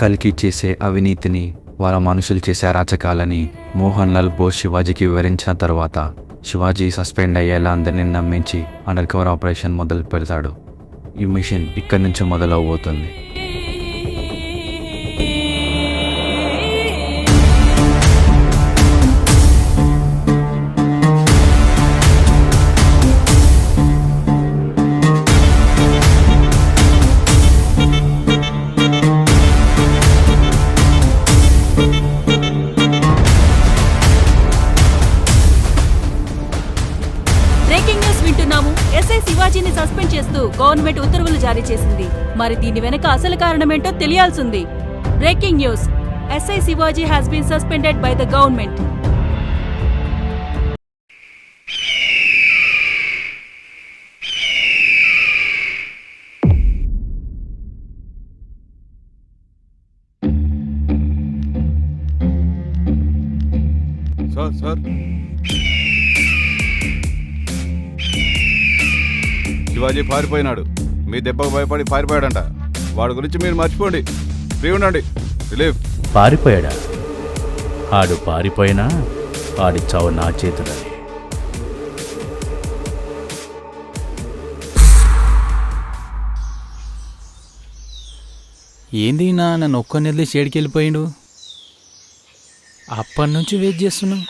కల్కి చేసే అవినీతిని, వాళ్ళ మనుషులు చేసే అరాచకాలని మోహన్ లాల్ బోస్ శివాజీకి వివరించిన తర్వాత శివాజీ సస్పెండ్ అయ్యేలా అందరినీ నమ్మించి అండర్ కవర్ ఆపరేషన్ మొదలు పెడతాడు. ఈ మిషన్ ఇక్కడి నుంచి మొదలవబోతుంది. ఎస్ఐ శివాజీని సస్పెండ్ చేస్తూ గవర్నమెంట్ ఉత్తర్వులు జారీ చేసింది. మరి దీని వెనక అసలు కారణమేంటో తెలియాల్సింది. Breaking news, SI Shivaji has been suspended by the government. Sir Shivaji పారిపోయినాడు. మీ దెబ్బకు భయపడి పారిపోయాడంట. వాడి గురించి మీరు మర్చిపోండి. ఫ్రీ ఉండండి. రిలీఫ్. పారిపోయాడా? ఆడు పారిపోయినా ఆడి చావు నా చేతులని. ఏంది నన్ను ఒక్కని వదిలేసి ఏడికి వెళ్ళిపోయిండు? అప్పటి నుంచి వెయిట్ చేస్తున్నాం.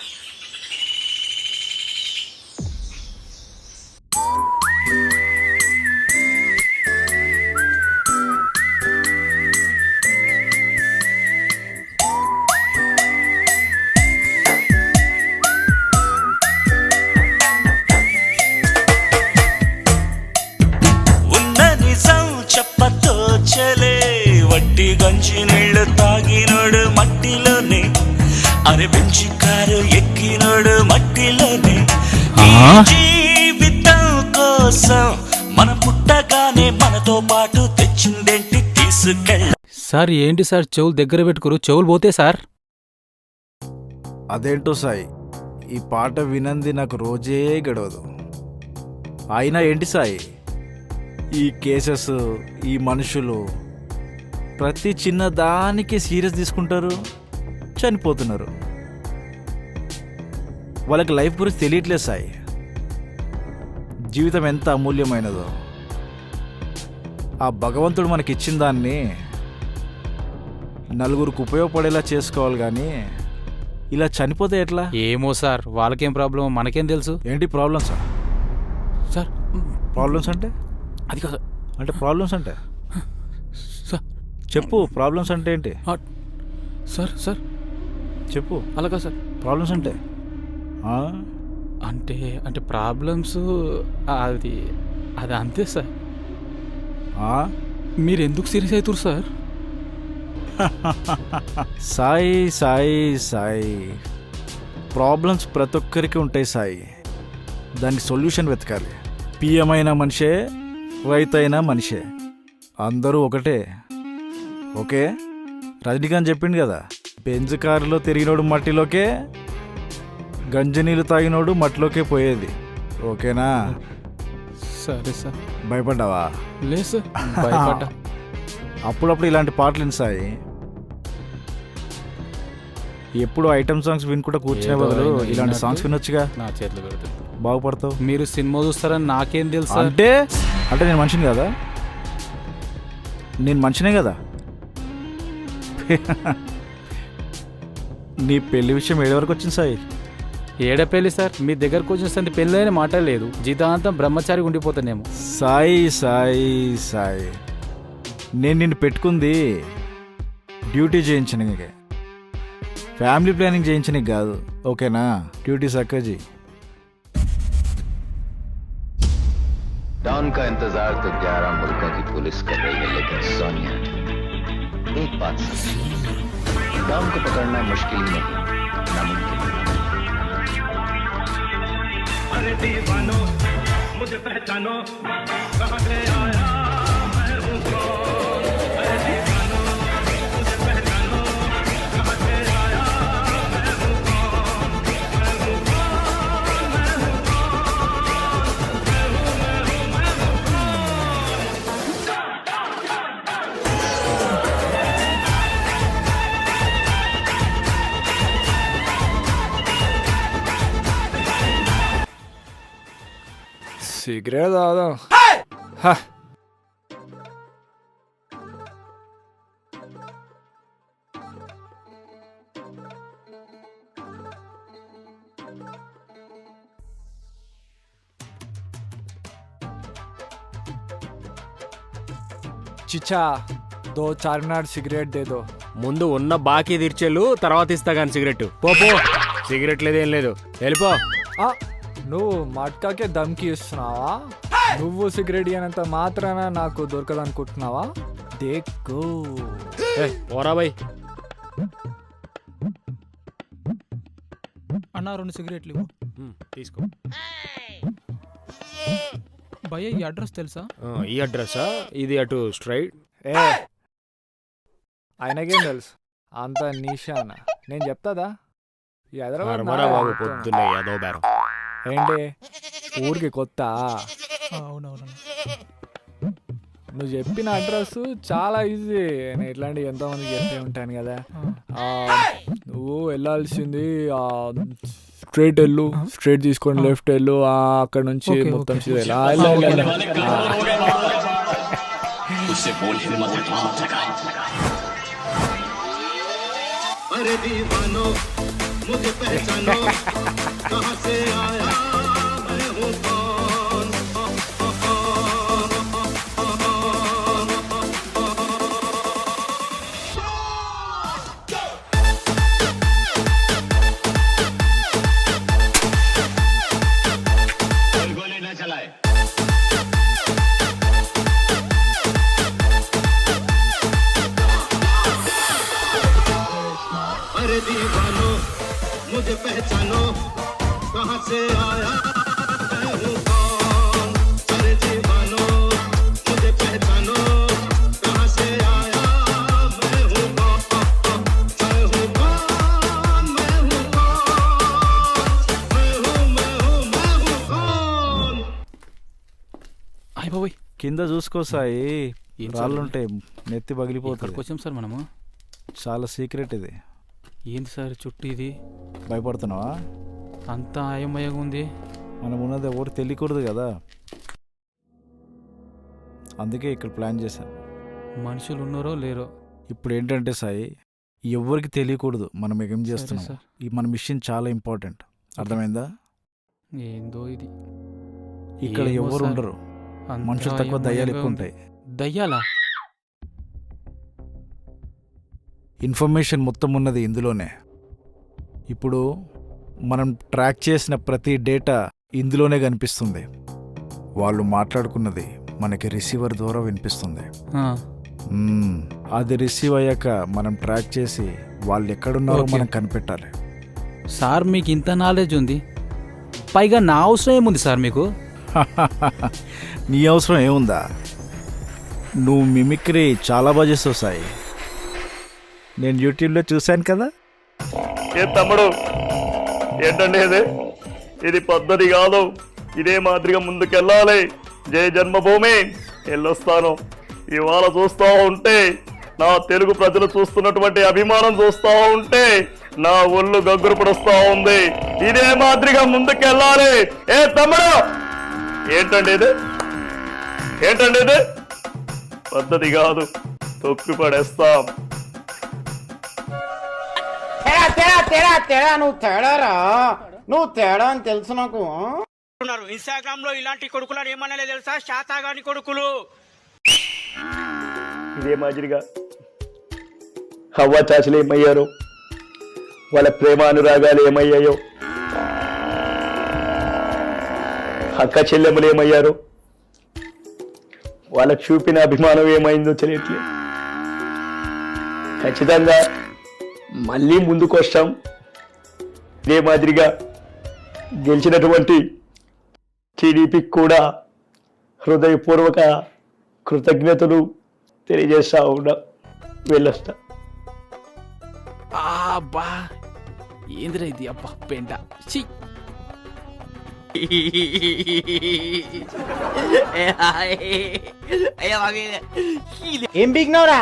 వట్టి గంజి నీళ్లు తాగినోడు మట్టిలోనే, అరే బెంచి కారు ఎక్కినోడు మట్టిలోనే. జీవితం కోసం మనం పుట్టగానే మనతో పాటు తెచ్చిందేంటి తీసుకెళ్ళ. సార్ ఏంటి సార్ చెవులు దగ్గర పెట్టుకురు? చెవులు పోతే సార్. అదేంటో సాయి, ఈ పాట వినంది నాకు రోజే గడవదు. అయినా ఏంటి సాయి, ఈ కేసెస్, ఈ మనుషులు ప్రతి చిన్న దానికి సీరియస్ తీసుకుంటారు, చనిపోతున్నారు. వాళ్ళకి లైఫ్ గురించి తెలియట్లేదు సాయి. జీవితం ఎంత అమూల్యమైనదో. ఆ భగవంతుడు మనకిచ్చిన దాన్ని నలుగురికి ఉపయోగపడేలా చేసుకోవాలి, కానీ ఇలా చనిపోతే ఎట్లా? ఏమో సార్, వాళ్ళకేం ప్రాబ్లం మనకేం తెలుసు. ఏంటి ప్రాబ్లమ్స్ సార్? ప్రాబ్లమ్స్ అంటే అది కాదు. అంటే ప్రాబ్లమ్స్ అంటే సార్ చెప్పు. ప్రాబ్లమ్స్ అంటే ఏంటి సార్? సార్ చెప్పు. అలాగా సార్. ప్రాబ్లమ్స్ అంటే అంటే అంటే ప్రాబ్లమ్స్ అది అది అంతే సార్. మీరు ఎందుకు సీరియస్ అవుతారు సార్? సాయి సాయి సాయి, ప్రాబ్లమ్స్ ప్రతి ఒక్కరికి ఉంటాయి సాయి. దానికి సొల్యూషన్ వెతకాలి. పిఎం అయినా మనిషే, రైతు అయినా మనిషే, అందరూ ఒకటే. ఓకే, రజనీకాంత్ చెప్పిండు కదా, బెంజ్ కారులో తిరిగినోడు మట్టిలోకే, గంజనీళ్ళు తాగినోడు మట్టిలోకే పోయేది. ఓకేనా? సరే సార్. భయపడ్డావా? లేదు సార్, భయపడ్డా. అప్పుడప్పుడు ఇలాంటి పాటలు సాయి. ఎప్పుడు ఐటమ్ సాంగ్స్ వినుకుంటా కూర్చునే బదులు ఇలాంటి సాంగ్స్ వినొచ్చుగా. నా చేతిలో పెడుతుంది, బాగుపడతావు. మీరు సినిమా చూస్తారని నాకేం తెలుసు? అంటే అంటే నేను మనిషిని కదా, నేను మనిషినే కదా. నీ పెళ్లి విషయం ఏడు వరకు వచ్చింది సాయి? ఏడ పెళ్లి సార్? మీ దగ్గరకు వచ్చిన పెళ్ళి అయినా మాట లేదు. జీతాంతం బ్రహ్మచారి ఉండిపోతానేమో. సాయి సాయి సాయి, నేను నిన్ను పెట్టుకుంది డ్యూటీ చేయించడానికి, ఫ్యామిలీ ప్లానింగ్ చేయించడానికి కాదు. ఓకేనా? డ్యూటీ సక్కజీ. डॉन का इंतजार तो 11 मुल्कों की पुलिस कर रही है, लेकिन सोनिया एक बात सच, डॉन को पकड़ना मुश्किल ही नहीं, नामुमकिन। अरे दीवानो मुझे पहचानो, कहां से आया मैं हूं कौन। अरे दीवानो मुझे पहचानो, कहां से आया मैं हूं कौन। मैं हूं कौन, मैं हूं कौन। సిగరెట్ తాగుదాం. చిచ్చా దో చార్మినార్ సిగరెట్ దేదో. ముందు ఉన్న బాకీ తీర్చేళ్ళు తర్వాత ఇస్తా కానీ సిగరెట్. పో సిగరెట్ లేదేం లేదు, వెళ్ళిపో. నువ్వు మట్కాకే దమ్కి ఇస్తున్నావా? నువ్వు సిగరెట్ ఇయ్యనంత మాత్రాన నాకు దొరకదనుకుంటున్నావా? దేక్కో ఓరా బై. అన్న 2 సిగరెట్లు తీసుకో. భయ్య ఈ అడ్రస్ తెలుసా? ఈ అడ్రస్సా? ఇది అటు స్ట్రైట్. ఆయనకేం తెలుసు? అంత నిషాన నేను చెప్తాదా? ఈ హైదరాబాద్ బాబు పొద్దున్నే ఏదో బేరం ఏంటి ఊరికి కొత్త? అవునవును. నువ్వు చెప్పిన అడ్రస్ చాలా ఈజీ. నేను ఇట్లాంటివి ఎంతోమందికి చెప్తే ఉంటాను కదా. నువ్వు వెళ్ళాల్సింది స్ట్రైట్ వెళ్ళు, స్ట్రైట్ తీసుకొని లెఫ్ట్ వెళ్ళు, అక్కడ నుంచి మొత్తం अरे दीवानो मुझे पहचानो कहाँ से आया मैं हूँ कौन. गोली न चलाए. अरे दीवानो मुझे पहचानो कहाँ से आया मैं हूँ कौन. अरे दीवानो मुझे पहचानो कहाँ से आया मैं हूँ कौन. मैं हूँ कौन, मैं हूँ कौन, मैं हूँ कौन. అయ్య బాబోయ్, కింద చూసుకో సాయి, రాళ్ళుంటాయి, నెత్తి ఇక్కడికి పగిలిపోతుంది. వచ్చాం సార్ మనము. చాలా సీక్రెట్ ఇది. ఏంది సార్ చుట్టూ ఇది? భయపడుతున్నావా? అంతా అయమయంగా ఉంది. మనం ఉన్నది ఎవరు తెలియకూడదు కదా, అందుకే ఇక్కడ ప్లాన్ చేశాను. మనుషులు ఉన్నారో లేరో. ఇప్పుడు ఏంటంటే సాయి, ఎవరికి తెలియకూడదు మనం ఏం చేస్తున్నాం. సార్. ఈ మన మిషన్ చాలా ఇంపార్టెంట్, అర్థమైందా? ఏందో ఇది. ఇక్కడ ఏమో ఎవరు సార్. ఉండరు, అంతా మనుషులు తక్కువ, దయ్యాలు అయోమయంగా ఎక్కువ ఉంది. ఉంటాయి. దయ్యాలా? ఇన్ఫర్మేషన్ మొత్తం ఉన్నది ఇందులోనే. ఇప్పుడు మనం ట్రాక్ చేసిన ప్రతి డేటా ఇందులోనే కనిపిస్తుంది. వాళ్ళు మాట్లాడుకున్నది మనకి రిసీవర్ ద్వారా వినిపిస్తుంది. ఆ, అది రిసీవ్ అయ్యాక మనం ట్రాక్ చేసి వాళ్ళు ఎక్కడున్నారో ఓకే. మనం కనిపెట్టాలి. సార్ మీకు ఇంత నాలెడ్జ్ ఉంది, పైగా నా అవసరం ఏముంది సార్ మీకు? నీ అవసరం ఏముందా? నువ్వు మిమిక్రీ చాలా బాగా చేస్తావు సాయి, నేను యూట్యూబ్లో చూశాను కదా. ఏ తమ్ముడు, ఏంటండి ఇది పద్ధతి కాదు. ఇదే మాదిరిగా ముందుకెళ్ళాలి. జయ జన్మభూమి వెళ్ళొస్తాను. ఇవాళ చూస్తూ ఉంటే నా తెలుగు ప్రజలు చూస్తున్నటువంటి అభిమానం చూస్తూ ఉంటే నా ఒళ్ళు గగ్గురు పడుస్తూ ఉంది. ఇదే మాదిరిగా ముందుకెళ్ళాలి. ఏ తమ్ముడు, ఏంటండి ఇది పద్ధతి కాదు, తొక్కి పడేస్తాం. నువ్వు తేడారా? నువ్వు తేడా అని తెలుసు నాకు. ఇన్స్టాగ్రామ్ లో ఇలాంటి కొడుకులు ఏమన్నా తెలుసా? శాతాగాని కొడుకులు. ఇదే మాదిరిగా హవ్వ చాచులు ఏమయ్యారో, వాళ్ళ ప్రేమ అనురాగాలు ఏమయ్యాయో, అక్క చెల్లెములు ఏమయ్యారో, వాళ్ళకు చూపిన అభిమానం ఏమైందో తెలియట్లేదు. ఖచ్చితంగా మళ్ళీ ముందుకు వస్తాం. ఇదే మాదిరిగా గెలిచినటువంటి టీడీపీకి కూడా హృదయపూర్వక కృతజ్ఞతలు తెలియజేస్తా ఉన్నా. వెళ్ళొస్తా. అబ్బా ఏందిరా ఇది? అబ్బా పెంట. ఏం బిగ్నవరా?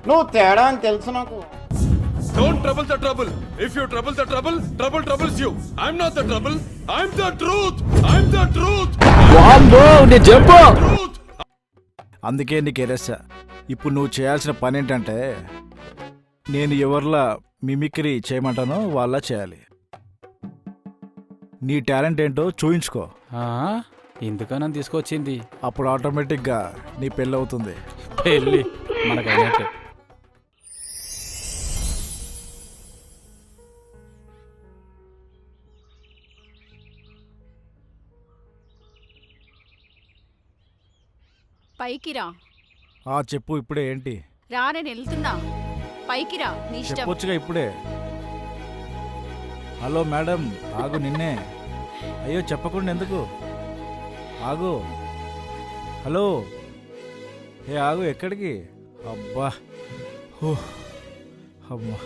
నువ్వు తేడా అని తెలుసు నాకు. Don't trouble the trouble. If you trouble the trouble, trouble troubles you. I'm not the trouble. I'm the truth. I'm the truth. Truth. అందుకే నీకు ఎరసా. ఇప్పుడు నువ్వు చేయాల్సిన పని ఏంటంటే నేను ఎవరిలా మిమిక్రీ చేయమంటానో వాళ్ళ చేయాలి. నీ టాలెంట్ ఏంటో చూయించుకో. ఎందుకన్నా తీసుకొచ్చింది? అప్పుడు ఆటోమేటిక్గా నీ పెళ్ళి అవుతుంది. పెళ్ళి మనకైనట్టే. పైకి రా. చెప్పు ఇప్పుడే ఏంటి? రా, నేను వెళ్తున్నా. పైకి రా, నీ ఇష్టం. చెప్పొచ్చుగా ఇప్పుడే. హలో మేడం, ఆగు నిన్నే. అయ్యో చెప్పకుండా ఎందుకు? ఆగు. హలో, ఆగు. ఎక్కడికి? అబ్బా, అమ్మా.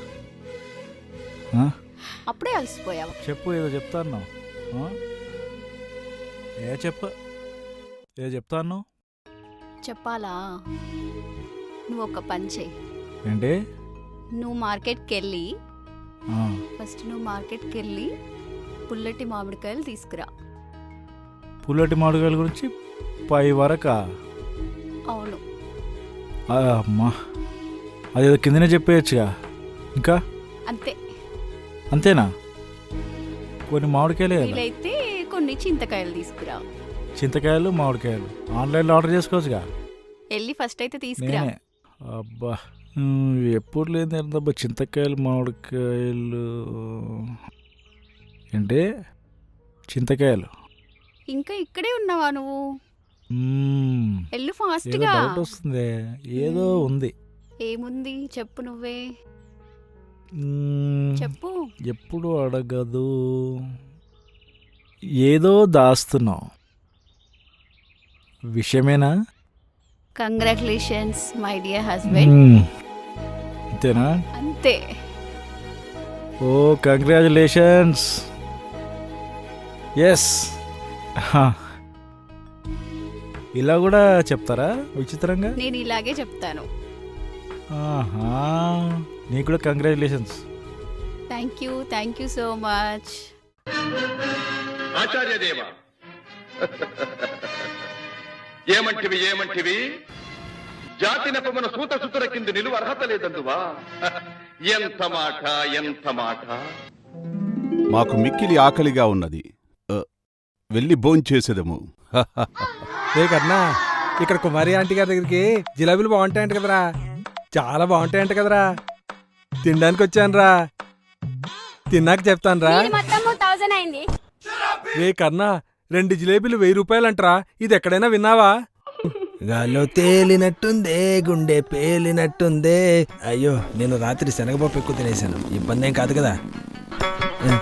అప్పుడే అలసిపోయావు. చెప్పు, ఏదో చెప్తాను. ఏదో చెప్తాను. చెప్పాలా? నువ్వు ఒక పని చెయ్యి. ఏంటి? నువ్వు మార్కెట్కి వెళ్ళి పుల్లటి మామిడికాయలు తీసుకురా. పుల్లటి మామిడికాయల గురించి పై వరకా? అవును. అమ్మా, అదేదో కిందనే చెప్పేయచ్చుగా. ఇంకా అంతేనా? కొన్ని మామిడికాయలే కదా. వీలైతే కొన్ని చింతకాయలు తీసుకురా. చింతకాయలు, మామిడికాయలు ఆన్లైన్లో ఆర్డర్ చేసుకోవచ్చుగా. వెళ్ళి ఫస్ట్ అయితే తీసుకురా. అబ్బా, ఎప్పుడు లేదు చింతకాయలు, మామిడికాయలు. ఏంటి చింతకాయలు? ఇంకా ఇక్కడే ఉన్నావా నువ్వు? వెళ్ళు ఫాస్ట్ గా. డౌట్ వస్తుంది. ఏదో ఉంది. ఏముంది చెప్పు, నువ్వే చెప్పు. ఎప్పుడు అడగదు. ఏదో దాస్తున్నావు. విషయమేనా? Congratulations my dear husband. అంతేనా? అంతే. Oh congratulations. ఎస్. ఇలా కూడా చెప్తారా విచిత్రంగా? నేను ఇలాగే చెప్తాను. నీకు కూడా congratulations. Thank you so much. Acharya Deva, ఏమంటివి జాతి నెపమున సూత సుతుర కింద నిలువ అర్హత లేదందువా? ఎంత మాట. మాకు మిక్కిలి ఆకలిగా ఉన్నది, వెళ్ళి భోంచేసేదము. కన్నా, ఇక్కడ కుమారి ఆంటీ గారి దగ్గరికి జిలేబీలు బాగుంటాయంట కదరా. చాలా బాగుంటాయంట కదరా. తినడానికి వచ్చాను రా. తిన్నాక చెప్తాను రా. కన్నా, 2 జిలేబీలు 1000 రూపాయలంటరా. ఇది ఎక్కడైనా విన్నావా? గాల్లో తేలినట్టుందే, గుండె పేలినట్టుందే. అయ్యో, నేను రాత్రి శనగపప్పు ఎక్కువ తినేసాను. ఇబ్బంది ఏం కాదు కదా.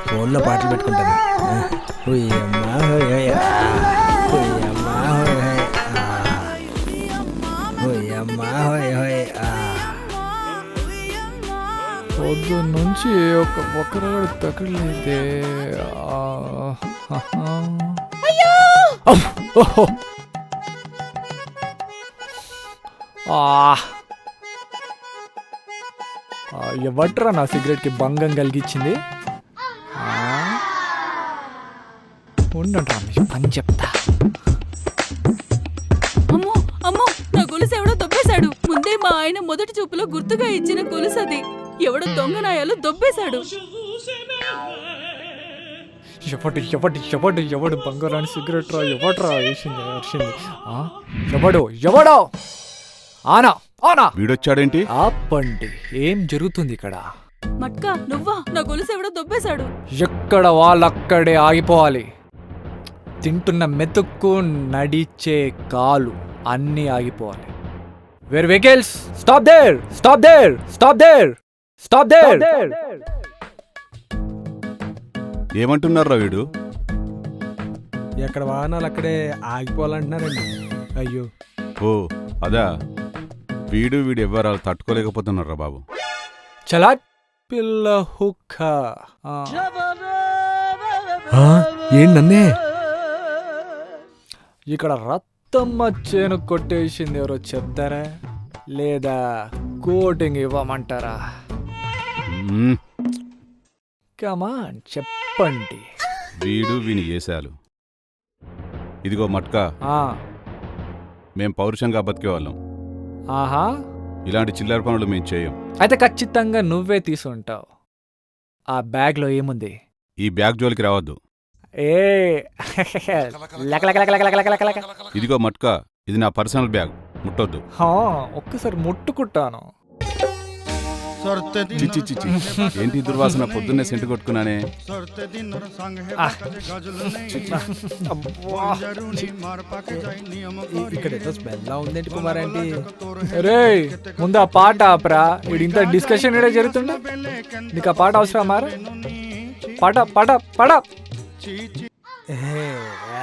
ఫోన్లో పాటలు పెట్టుకుంటాను. పొద్దు నుంచి ఒక్కరు తగ్గలేదే. ఎవట్రా నా సిగరెట్కి భంగం కలిగించింది? ఉండండి రమేష్, పని చెప్తా. అమ్మో అమ్మో, నా గొలుసు ఎవడో దొబ్బేశాడు. ముందే మా ఆయన మొదటి చూపులో గుర్తుగా ఇచ్చిన గొలుసు అది. ఎవడో దొంగనాయాలు దొబ్బేశాడు. ఎవడు బంగారాన్ని సిగరెట్ రా? ఎవడ్రా వేసింది? ఎవడో ఆనా వీడొచ్చాడేంటి? ఆపండి, ఏం జరుగుతుంది ఇక్కడ? మట్కా, నువ్వా? నా గొలుసు ఎవడో దొబ్బేశాడు. ఎక్కడ వాళ్ళక్కడే ఆగిపోవాలి. తింటున్న మెతుక్కు, నడిచే కాలు అన్నీ ఆగిపోవాలి. Where vehicles, stop there, stop there, stop there, stop there. ఏమంటున్నారా వీడు? ఎక్కడ వాహనాలు అక్కడే ఆగిపోవాలంటున్నారండి. అయ్యో, ఓ అదా. వీడి వ్యవహారాలు తట్టుకోలేకపోతున్నారా బాబు. చలా పిల్ల హుక్క. ఏంటన్నే ఇక్కడ రత్తమ్మ చేను కొట్టేసింది ఎవరో చెప్తారా, లేదా కోటింగ్ ఇవ్వమంటారా? మ్మ్. కమాన్ చెప్పండి. వీడు వీని ఏసాలు. ఇదిగో మట్కా, ఆ, మేం పౌరుషంగా బతికేవాళ్ళం. ఆహా, ఇలాంటి చిల్లర పనులు మేము చేయం. అయితే ఖచ్చితంగా నువ్వే తీసుంటావు. ఆ బ్యాగ్లో ఏముంది? ఈ బ్యాగ్ జోలికి రావద్దు. ఏ లక లక లక లక లక లక లక. ఇదిగో మట్కా, ఇది నా పర్సనల్ బ్యాగ్, ముట్టొద్దు. హా, ఒక్కసారి ముట్టుకుంటాను. చిచ్చి చిచ్చి, ఏంటి దుర్వాసన? పొద్దున్నే సెంటు కొట్టుకున్నానే. ఇక్కడ ఏదో స్మెల్ ఉందేంటి కుమార్ ఆంటీ? రే ముందు ఆ పాట ఆపరా, వీడి ఇంత డిస్కషన్ ఏడే జరుగుతుండే. నీకు ఆ పాట అవసరం మారా? పాట పాట పాట.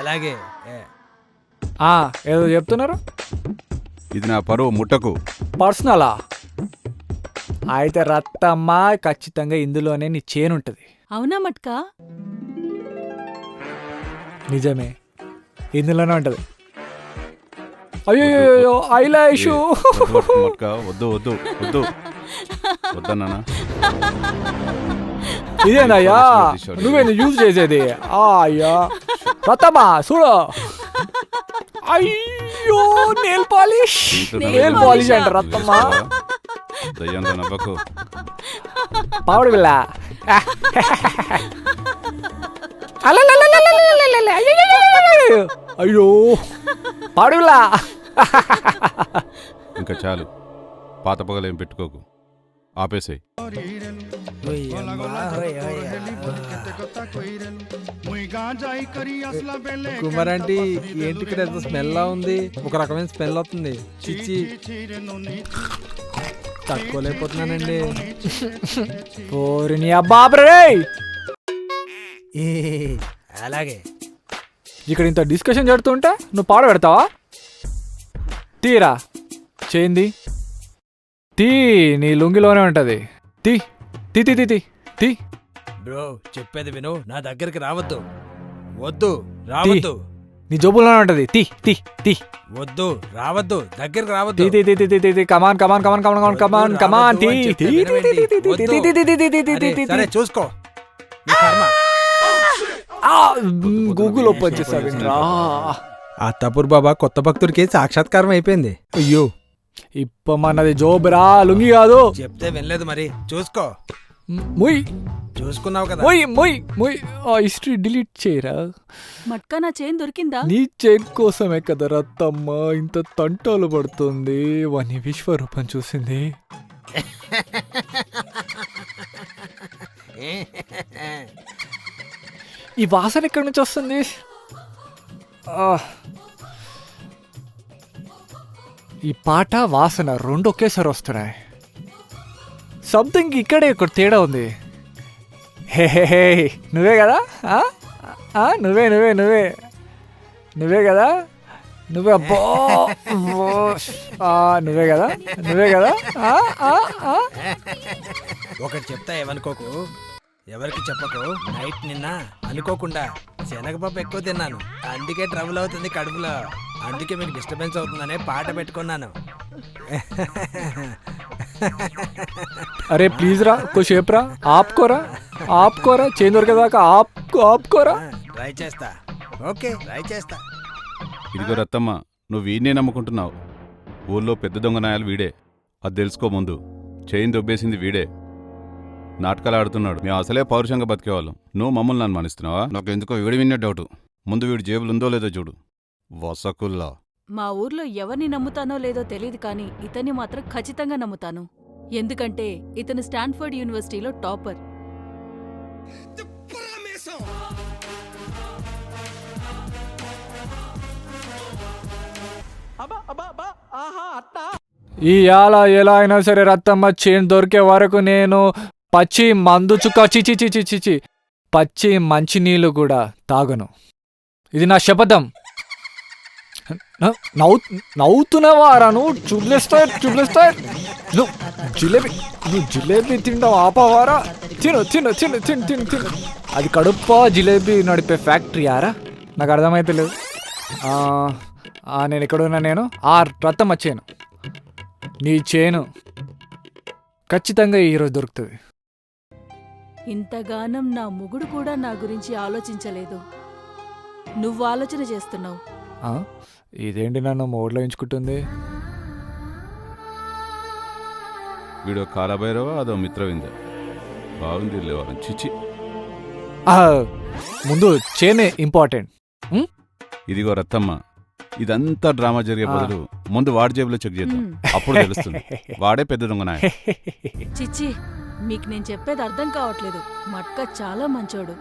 అలాగే ఏదో చెప్తున్నారు. ఇది నా పరువు, ముట్టకు. పర్సనలా? అయితే రత్తమ్మ, ఖచ్చితంగా ఇందులోనే నీ చేనుంటది. అవునా మట్కా? నిజమే, ఇందులోనే ఉంటది. అయ్యో ఐలాష్. మట్కా, వద్దు వద్దు వద్దు వద్దన్నా. ఇదేనయ్యా నువ్వేంది యూజ్ చేసేది? అయ్యా రత్తమ్మ చూడు. అయ్యో నేల్ పాలిష్. నేల్ పాలిష్ అంట రత్తమ్మ. దయ్యంగా నవ్వకు. పావడి బిల్ల. అయ్యో పావడి బిల్ల. ఇంకా చాలు, పాత పగలేం పెట్టుకోకు, ఆపేసేయ్. కుమార్ ఆంటీ, ఏంటి ఇక్కడ ఏదో స్మెల్ ఉంది? ఒక రకమైన స్మెల్ వస్తుంది. చిచ్చి, తట్టుకోలేకపోతున్నానండి. పోరిని అబ్బాబ్రే. అలాగే ఇక్కడ ఇంత డిస్కషన్ జరుగుతుంటే నువ్వు పాడ పెడతావా? తీరా చేయింది తీ, నీ లుంగిలోనే ఉంటది. తీ తీ తీ తీ తీ. బ్రో చెప్పేది విను, నా దగ్గరికి రావద్దు. వద్దు, రావద్దు. నీ జోబులోనే ఉంటది. తీ తీ తీ. వద్దు, రావద్దు, దగ్గరికి రావద్దు. తీ తీ తీ తీ తీ తీ. కమాన్ కమాన్ కమాన్ కమాన్ కమాన్ కమాన్. తీ తీ తీ తీ తీ తీ తీ తీ. సరే చూసుకో. గూగుల్ ఓపెన్ చేసావు. అత్తాపూర్ బాబా కొత్త భక్తుడికి సాక్షాత్కారం అయిపోయింది. అయ్యో ఇప్పమన్నది జోబురా, లుంగి కాదు. చెప్తే వినలేదు మరి, చూసుకో. ముయ్ చూసుకున్నావు కదా. ముయ్ ముయ్ ముయ్. ఆ హిస్టరీ డిలీట్ చేయరా. మట్కా నా చైన్ దొరికిందా? నీ చైన్ కోసమే కదా రత్తమ్మ ఇంత తంటాలు పడుతుంది. వాని విశ్వరూపం చూసింది. ఈ వాసన ఎక్కడి నుంచి వస్తుంది? ఈ పాట వాసన రెండు ఒకేసారి వస్తున్నాయి. సంథింగ్ ఇక్కడే ఒక తేడా ఉంది. హే నువ్వే కదా? నువ్వే నువ్వే నువ్వే నువ్వే కదా? నువ్వే అబ్బో నువ్వే కదా? నువ్వే కదా? ఒకటి చెప్తా, ఏమనుకోకు, ఎవరికి చెప్పకు. నైట్ నిన్న అనుకోకుండా శనగపప్పు ఎక్కువ తిన్నాను, అందుకే ట్రబుల్ అవుతుంది కడుపులో. అందుకే మీకు డిస్టర్బెన్స్ అవుతుందనే పాట పెట్టుకున్నాను. అరే ప్లీజ్ రా, కొద్దిసేపు రా, ఆపుకోరా ఆపుకోరా, చేంజ్ దొరికేదాకా ఆపుకోరా. ట్రై చేస్తా, ఓకే ట్రై చేస్తా. ఇదిగో రత్తమ్మ, నువ్వు వీడినే నమ్ముకుంటున్నావు. ఊళ్ళో పెద్ద దొంగ నాయాలు వీడే, అది తెలుసుకో ముందు. చైన్ దొబ్బేసింది వీడే, నాటకాలు ఆడుతున్నాడు. మేము అసలే పౌరుషంగా బతికేవాళ్ళం. నువ్వు మమ్మల్ని అనుమానిస్తున్నావా? నాకు ఎందుకో వీడి వినే డౌటు. ముందు వీడి జేబులు ఉందో లేదో చూడు. వసకుల్లా. మా ఊర్లో ఎవరిని నమ్ముతానో లేదో తెలియదు కానీ ఇతన్ని మాత్రం ఖచ్చితంగా నమ్ముతాను. ఎందుకంటే ఇతను స్టాన్ఫర్డ్ యూనివర్సిటీలో టాపర్. ఈ ఎలా అయినా సరే రత్తమ్మ చైన్ దొరికే వరకు నేను పచ్చి మందు చుక్క చిచి పచ్చి మంచినీళ్ళు కూడా తాగను. ఇది నా శపథం. నవ్వుతున్నవారా నువ్వు? చూపిస్తాయి నువ్వు జిలేబీ తింటావు, ఆపవారా? తిను తిను తిను తిను తిను తిను. అది కడుప్ప జిలేబీ నడిపే ఫ్యాక్టరీ ఆరా? నాకు అర్థమైతే లేదు. నేను ఎక్కడున్నా? నేను రత్తమ్మ చేను. నీ చేను ఖచ్చితంగా ఈరోజు దొరుకుతుంది. ఇంతగానం నా మొగుడు కూడా నా గురించి ఆలోచించలేదు. నువ్వు ఆలోచన చేస్తున్నావు. ఆ? ఇదేంటి నన్ను మోడ్లో ఎంచుకుంటుంది? వీడో కాలభైరవ అదో మిత్రవింద. బాగుంది లేవాలని చిచి. ఆ, ముందు చేనే ఇంపార్టెంట్. ఇదిగో రత్తమ్మ, ఇదంతా డ్రామా జరిగే బదులు ముందు వాడి జేబులో చెక్ చేద్దాం. అప్పుడు తెలుస్తుంది వాడే పెద్ద దొంగనాయ. చిచ్చి, మీకు నేను చెప్పేది అర్థం కావట్లేదు. మట్క చాలా మంచోడు,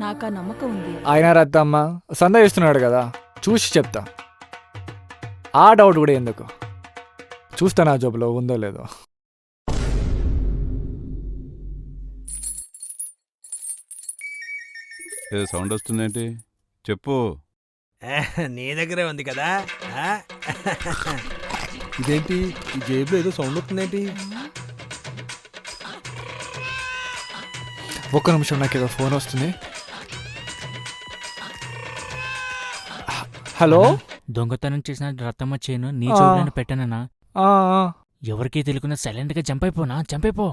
నాకా నమ్మకం ఉంది. ఆయన రద్దమ్మ సందా చేస్తున్నాడు కదా, చూసి చెప్తా. ఆ డౌట్ కూడా ఎందుకు, చూస్తా నా జోబులో ఉందో లేదో. ఏదో సౌండ్ వస్తుందేంటి? చెప్పు. నీ దగ్గరే ఉంది కదా. ఇదేంటి ఈ జేబులో ఏదో సౌండ్ వస్తుందేంటి? ఒక్క నిమిషం, నాకు ఏదో ఫోన్ వస్తుంది. హలో, దొంగతనం చేసిన రత్తమ్మ చేను నీ జోబులను పెట్టనన్నా. ఎవరికీ తెలియకుండా సైలెంట్ గా చంపైపో.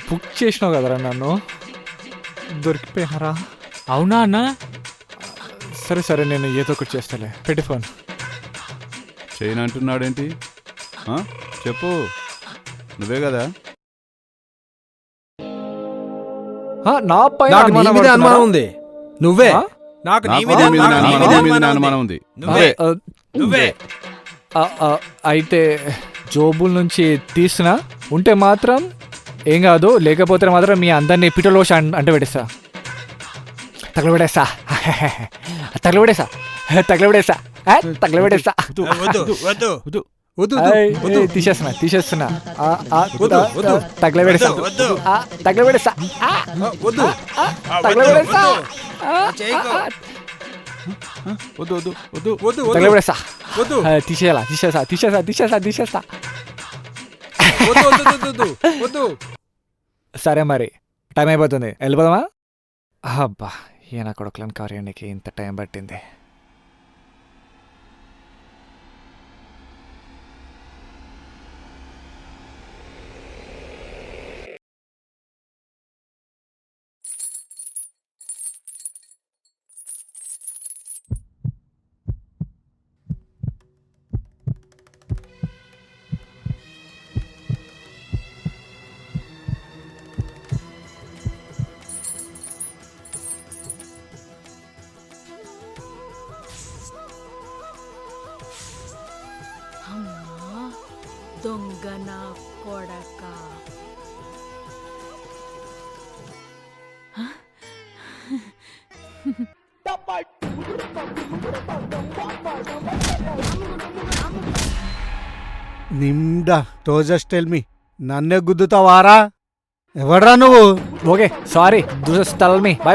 బుక్ చేసినావు కదరా నన్ను, దొరికిపోయినారా? అవునా అన్నా? సరే సరే, నేను ఏదో ఒకటి చేస్తాలే, పెట్టి ఫోన్. చైన్ అంటున్నాడేంటి? చెప్పు, నువ్వే కదా? నా పైన నాకు నీ మీద అనుమానం ఉంది. నువ్వే. నాకు నీ మీద అనుమానం ఉంది. నువ్వే. అయితే జోబుల నుంచి తీసినా ఉంటే మాత్రం ఏం కాదు, లేకపోతే మాత్రం మీ అందరినీ పిటలోష అంటే పెట్టేస్తా. తగలబెడేస్తా. తీసేస్తున్నా. తగలబెడేస్తా. తీసేస్తా. సరే మరి, టైం అయిపోతుంది, వెళ్ళిపోదామా? అబ్బా, ఈయన కొడుకులను కార్యానికి ఇంత టైం పట్టింది. దొంగ నా కొడక. నిమ్డా తో జస్ట్ టెల్ మీ, నన్నే గుద్దుతావారా? ఎవడ్రా నువ్వు? Okay sorry, tell me. By.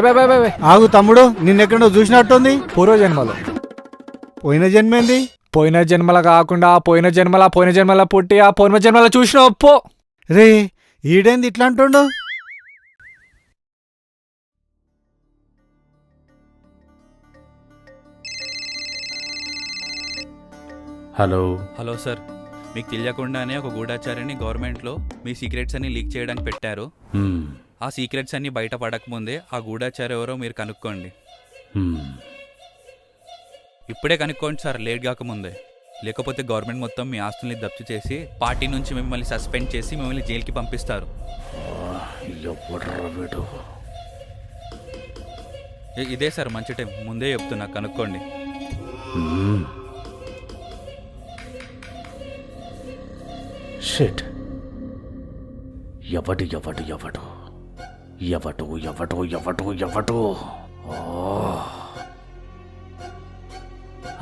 ఆగు తమ్ముడు, నిన్నెక్కడో చూసినట్టుంది. పూర్వజన్మలో. పోయిన జన్మేంది? పోయిన జన్మల కాకుండా పోయిన జన్మల పుట్టి ఆ పోయిన జన్మల చూసిన పో. రే, ఈడేంది ఇట్లా అంటుండు? హలో సార్, మీకు తెలియకుండానే ఒక గూఢాచారిని గవర్నమెంట్లో మీ సీక్రెట్స్ అన్ని లీక్ చేయడానికి పెట్టారు. ఆ సీక్రెట్స్ అన్ని బయట పడకముందే ఆ గూఢాచారి ఎవరో మీరు కనుక్కోండి. ఇప్పుడే కనుక్కోండి సార్, లేట్ కాకముందే. లేకపోతే గవర్నమెంట్ మొత్తం మీ ఆస్తుల్ని జప్తు చేసి పార్టీ నుంచి మిమ్మల్ని సస్పెండ్ చేసి మిమ్మల్ని జైలుకి పంపిస్తారు. ఇదే సార్ మంచి టైం, ముందే చెప్తున్నా, కనుక్కోండి. షిట్. ఎవడు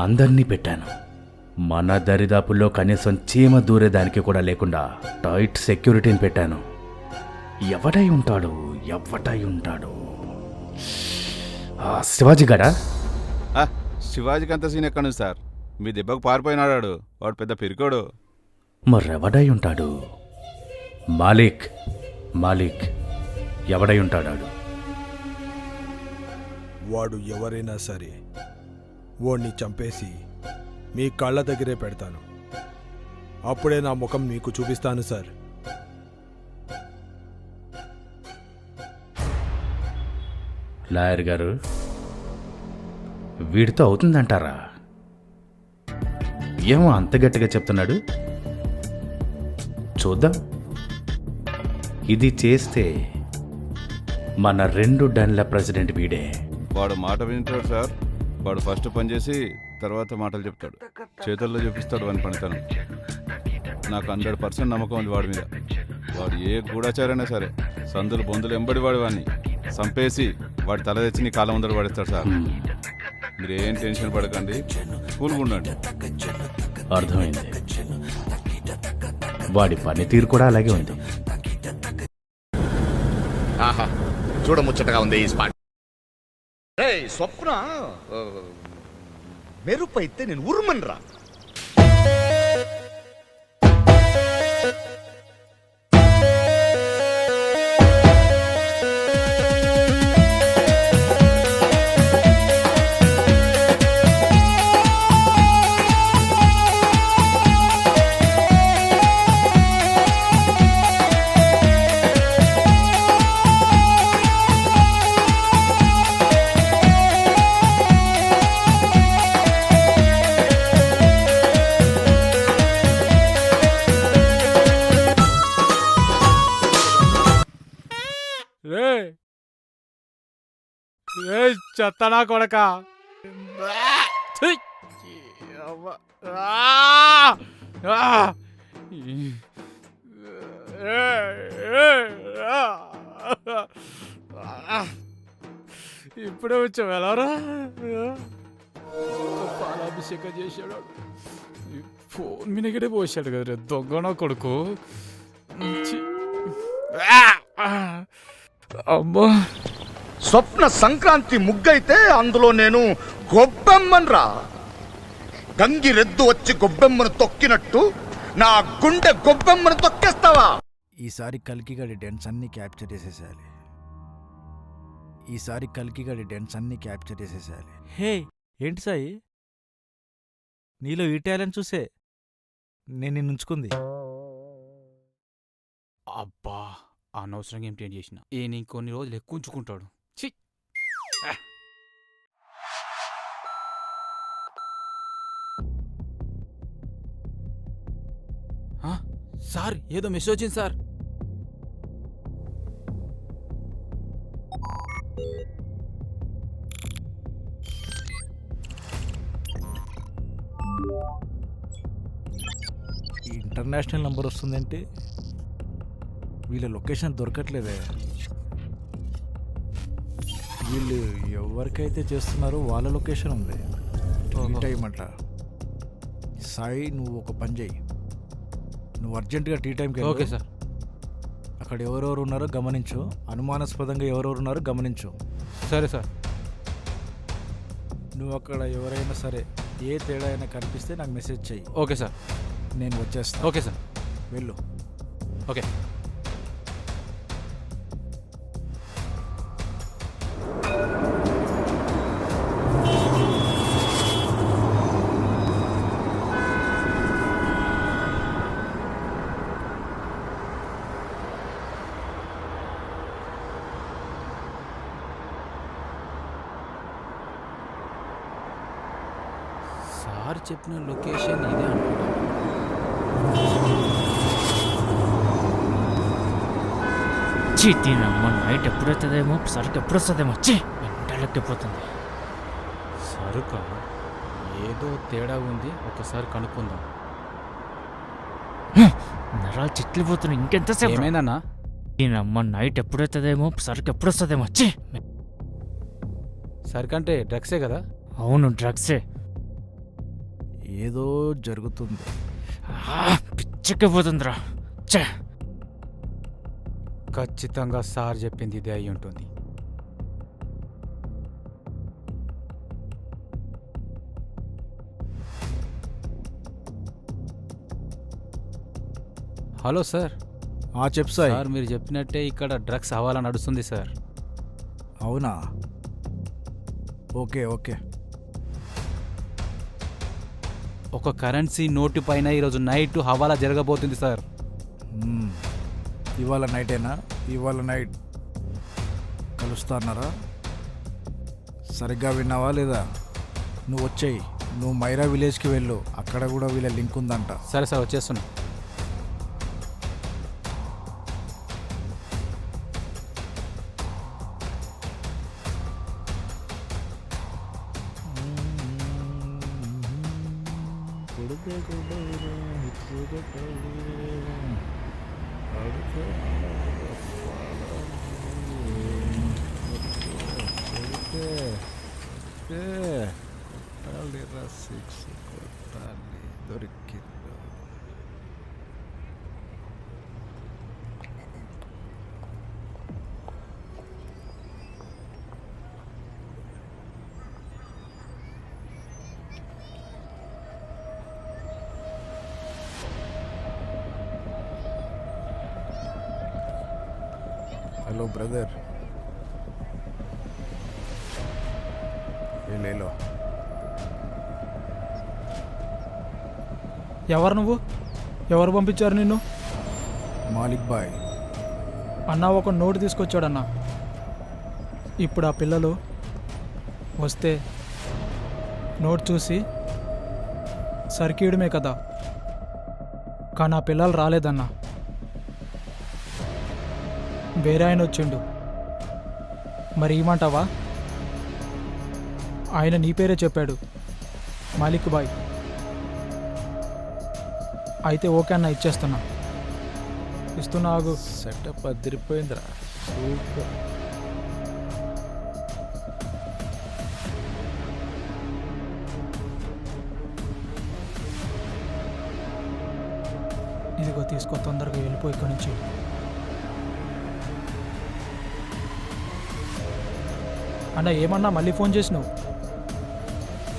అందర్నీ పెట్టాను. మన దరిదాపుల్లో కనీసం చీమ దూరేదానికి కూడా లేకుండా టైట్ సెక్యూరిటీని పెట్టాను. ఎవడై ఉంటాడు? శివాజీ గడా? శివాజీకి అంత సీన్ ఎక్కడు సార్, మీ దెబ్బకు పారిపోయినాడు. వాడు పెద్ద పిరికోడు. మరెవడై ఉంటాడు? మాలిక్ ఎవడై ఉంటాడాడు? వాడు ఎవరైనా సరే వాడిని చంపేసి మీ కళ్ళ దగ్గరే పెడతాను. అప్పుడే నా ముఖం మీకు చూపిస్తాను సార్. లాయర్ గారు, వీడితో అవుతుందంటారా? ఏమో అంత గట్టిగా చెప్తున్నాడు. చూద్దాం. ఇది చేస్తే మన 2 డన్ల ప్రెసిడెంట్ వీడే. వాడు మాట వింటాడు సార్. వాడు ఫస్ట్ పని చేసి తర్వాత మాటలు చెప్తాడు. చేతుల్లో చూపిస్తాడు వాని పనితనం. నాకు 100% నమ్మకం ఉంది వాడి మీద. వాడు ఏ గూఢాచారైనా సరే సందులు బొందులు ఎంబడి వాడు వాడిని చంపేసి వాడి తల తెచ్చి నీ కాలం ముందర పడేస్తాడు సార్. మీరు ఏం టెన్షన్ పడకండి, కూల్గా ఉండండి. అర్థమైంది. వాడి పనితీరు కూడా అలాగే ఉంది. ఆహా, చూడముచ్చటగా ఉంది ఈ స్పాట్. స్వప్న మెరుపు అయితే నేను ఉరుమన్రా. చెత్తనా కొడక. ఇప్పుడే వచ్చావు ఎలారా? పాలాభిషేకం చేశాడు. ఫోన్ మినిగడే పోసాడు కదా దొంగన కొడుకు. అమ్మా, స్వప్న సంక్రాంతి ముగ్గైతే అందులో నేను గొబ్బెమ్మన్రా. గంగిరెద్దు వచ్చి గొబ్బెమ్మను తొక్కినట్టు నా గుండె గొబ్బెమ్మను తొక్కేస్తావా? ఈసారి కల్కిగాడి డెన్స్ అన్ని క్యాప్చర్ చేసేసేయాలి. హే, ఏంటి సాయి, నీలో ఈ టాలెంట్ చూసే నేను నిన్ను ఉంచుకుంది. అబ్బా, అనవసరంగా ఏం చేసిన ఈయన ఇంకొన్ని రోజులు ఎక్కువ ఉంచుకుంటాడు. ఛీ! సార్, ఏదో మెసేజ్ వచ్చింది సార్. ఇంటర్నేషనల్ నంబర్ వస్తుందంటే వీళ్ళ లొకేషన్ దొరకట్లేదే. వీళ్ళు ఎవరికైతే చేస్తున్నారో వాళ్ళ లొకేషన్ ఉంది. ఈ టైం అంట. సాయి, నువ్వు ఒక పని చేయి. నువ్వు అర్జెంటుగా టీ టైంకి ఓకే సార్. అక్కడ ఎవరెవరు ఉన్నారో గమనించు. అనుమానాస్పదంగా ఎవరెవరు ఉన్నారో గమనించు. సరే సార్. నువ్వు అక్కడ ఎవరైనా సరే ఏ తేడా అయినా కనిపిస్తే నాకు మెసేజ్ చెయ్యి. Okay sir. నేను వచ్చేస్తాను. Okay sir. వెళ్ళు. ఓకే. సార్ చెప్పిన లొకేషన్ ఇదే అనుకుంటా. చీతీనమ్మ, నైట్ ఎప్పుడవుతుందేమో, సరుకు ఎప్పుడు వస్తుందేమో. వెంటలెక్కిపోతుంది. సరుక ఏదో తేడా ఉంది, ఒకసారి కనుక్కుందాం. నరాలు చిట్లిపోతున్నాయి. ఇంకెంతసేపు? ఏమైందన్నా? ఈయనమ్మ, నైట్ ఎప్పుడవుతుందేమో, సరుకు ఎప్పుడు వస్తుందేమో. సరుకంటే డ్రగ్సే కదా? అవును, డ్రగ్సే. ఏదో జరుగుతుంది. పిచ్చెక్కిపోతుందిరా. ఖచ్చితంగా సార్ చెప్పింది ఇదే అయి ఉంటుంది. Hello sir. చెప్పు సార్. సార్, మీరు చెప్పినట్టే ఇక్కడ డ్రగ్స్ హవాలా నడుస్తుంది సార్. అవునా? Okay okay. ఒక కరెన్సీ నోటు పైన ఈరోజు నైట్ హవాలా జరగబోతుంది సార్. ఇవాళ నైటేనా? ఇవాళ నైట్ కలుస్తాన్నారా? సరిగ్గా విన్నావా లేదా? నువ్వు వచ్చేయి, నువ్వు మైరా విలేజ్కి వెళ్ళు, అక్కడ కూడా వీళ్ళ లింక్ ఉందంట. సరే సార్ వచ్చేస్తున్నా. దొరికింది. హలో బ్రదర్, లేలో. ఎవరు నువ్వు? ఎవరు పంపించారు నిన్ను? మాలిక్ బాయ్ అన్న ఒక నోటు తీసుకొచ్చాడన్న. ఇప్పుడు ఆ పిల్లలు వస్తే నోట్ చూసి సరికీయడమే కదా, కానీ ఆ పిల్లలు రాలేదన్న. వేరే ఆయన వచ్చిండు, మరి ఏమంటావా? ఆయన నీ పేరే చెప్పాడు, మాలిక్ బాయ్. అయితే ఓకే అన్న, ఇచ్చేస్తున్నా. ఇస్తున్నా, ఆగు. సెటప్ అదిరిపోయిందిరా, సూపర్. ఇదిగో తీసుకో, తొందరగా వెళ్ళిపో ఇక్కడి నుంచి. అన్న ఏమన్నా మళ్ళీ ఫోన్ చేసినావు?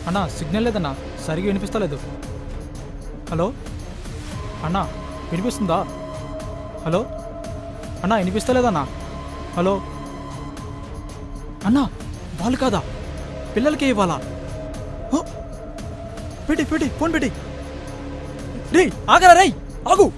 అన్న సిగ్నల్ లేదన్నా, సరిగ్గా వినిపిస్తలేదు. హలో అన్నా, వినిపిస్తుందా? హలో అన్నా, వినిపిస్తలేదన్నా. హలో అన్నా, వాళ్ళు కాదా, పిల్లలకే ఇవ్వాలా? పెట్టి పెట్టి ఫోన్ పెట్టి. రే ఆగరా, రై ఆగు.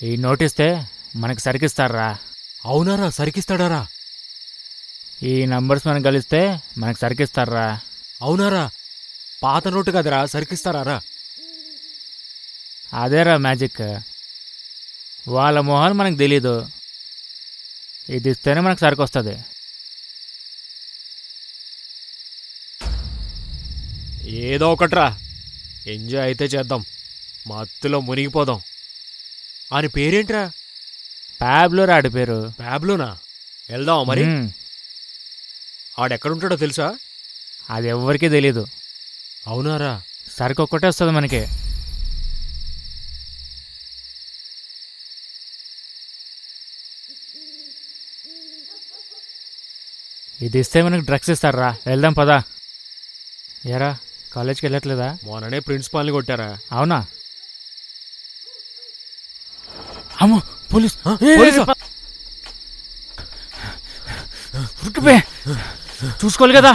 ఈ నోటిస్తే మనకి సరికిస్తారా? అవునారా, సరికిస్తాడారా? ఈ నంబర్స్ మనం కలిస్తే మనకి సరికిస్తారా? అవునారా, పాత నోటు కదరా, సరికిస్తారా? అదేరా మ్యాజిక్. వాళ్ళ మొహాలు మనకు తెలీదు, ఇది ఇస్తేనే మనకు సరికొస్తుంది. ఏదో ఒకట్రా, ఎంజాయ్ అయితే చేద్దాం, మత్తులో మునిగిపోదాం. అని పేరేంట్రా? ప్యాబ్లో రాడి పేరు. ప్యాబ్లోనా? వెళ్దాం మరి. ఆడెక్కడుంటాడో తెలుసా? అది ఎవ్వరికీ తెలీదు. అవునారా? సరికొక్కటే వస్తుంది మనకి. ఇది ఇస్తే మనకు డ్రగ్స్ ఇస్తారా? వెళ్దాం పదా. ఏరా కాలేజ్కి వెళ్ళట్లేదా? మొన్ననే ప్రిన్సిపాల్ని కొట్టారా? అవునా? అమ్మో పోలీస్! చూసుకోవాలి కదా.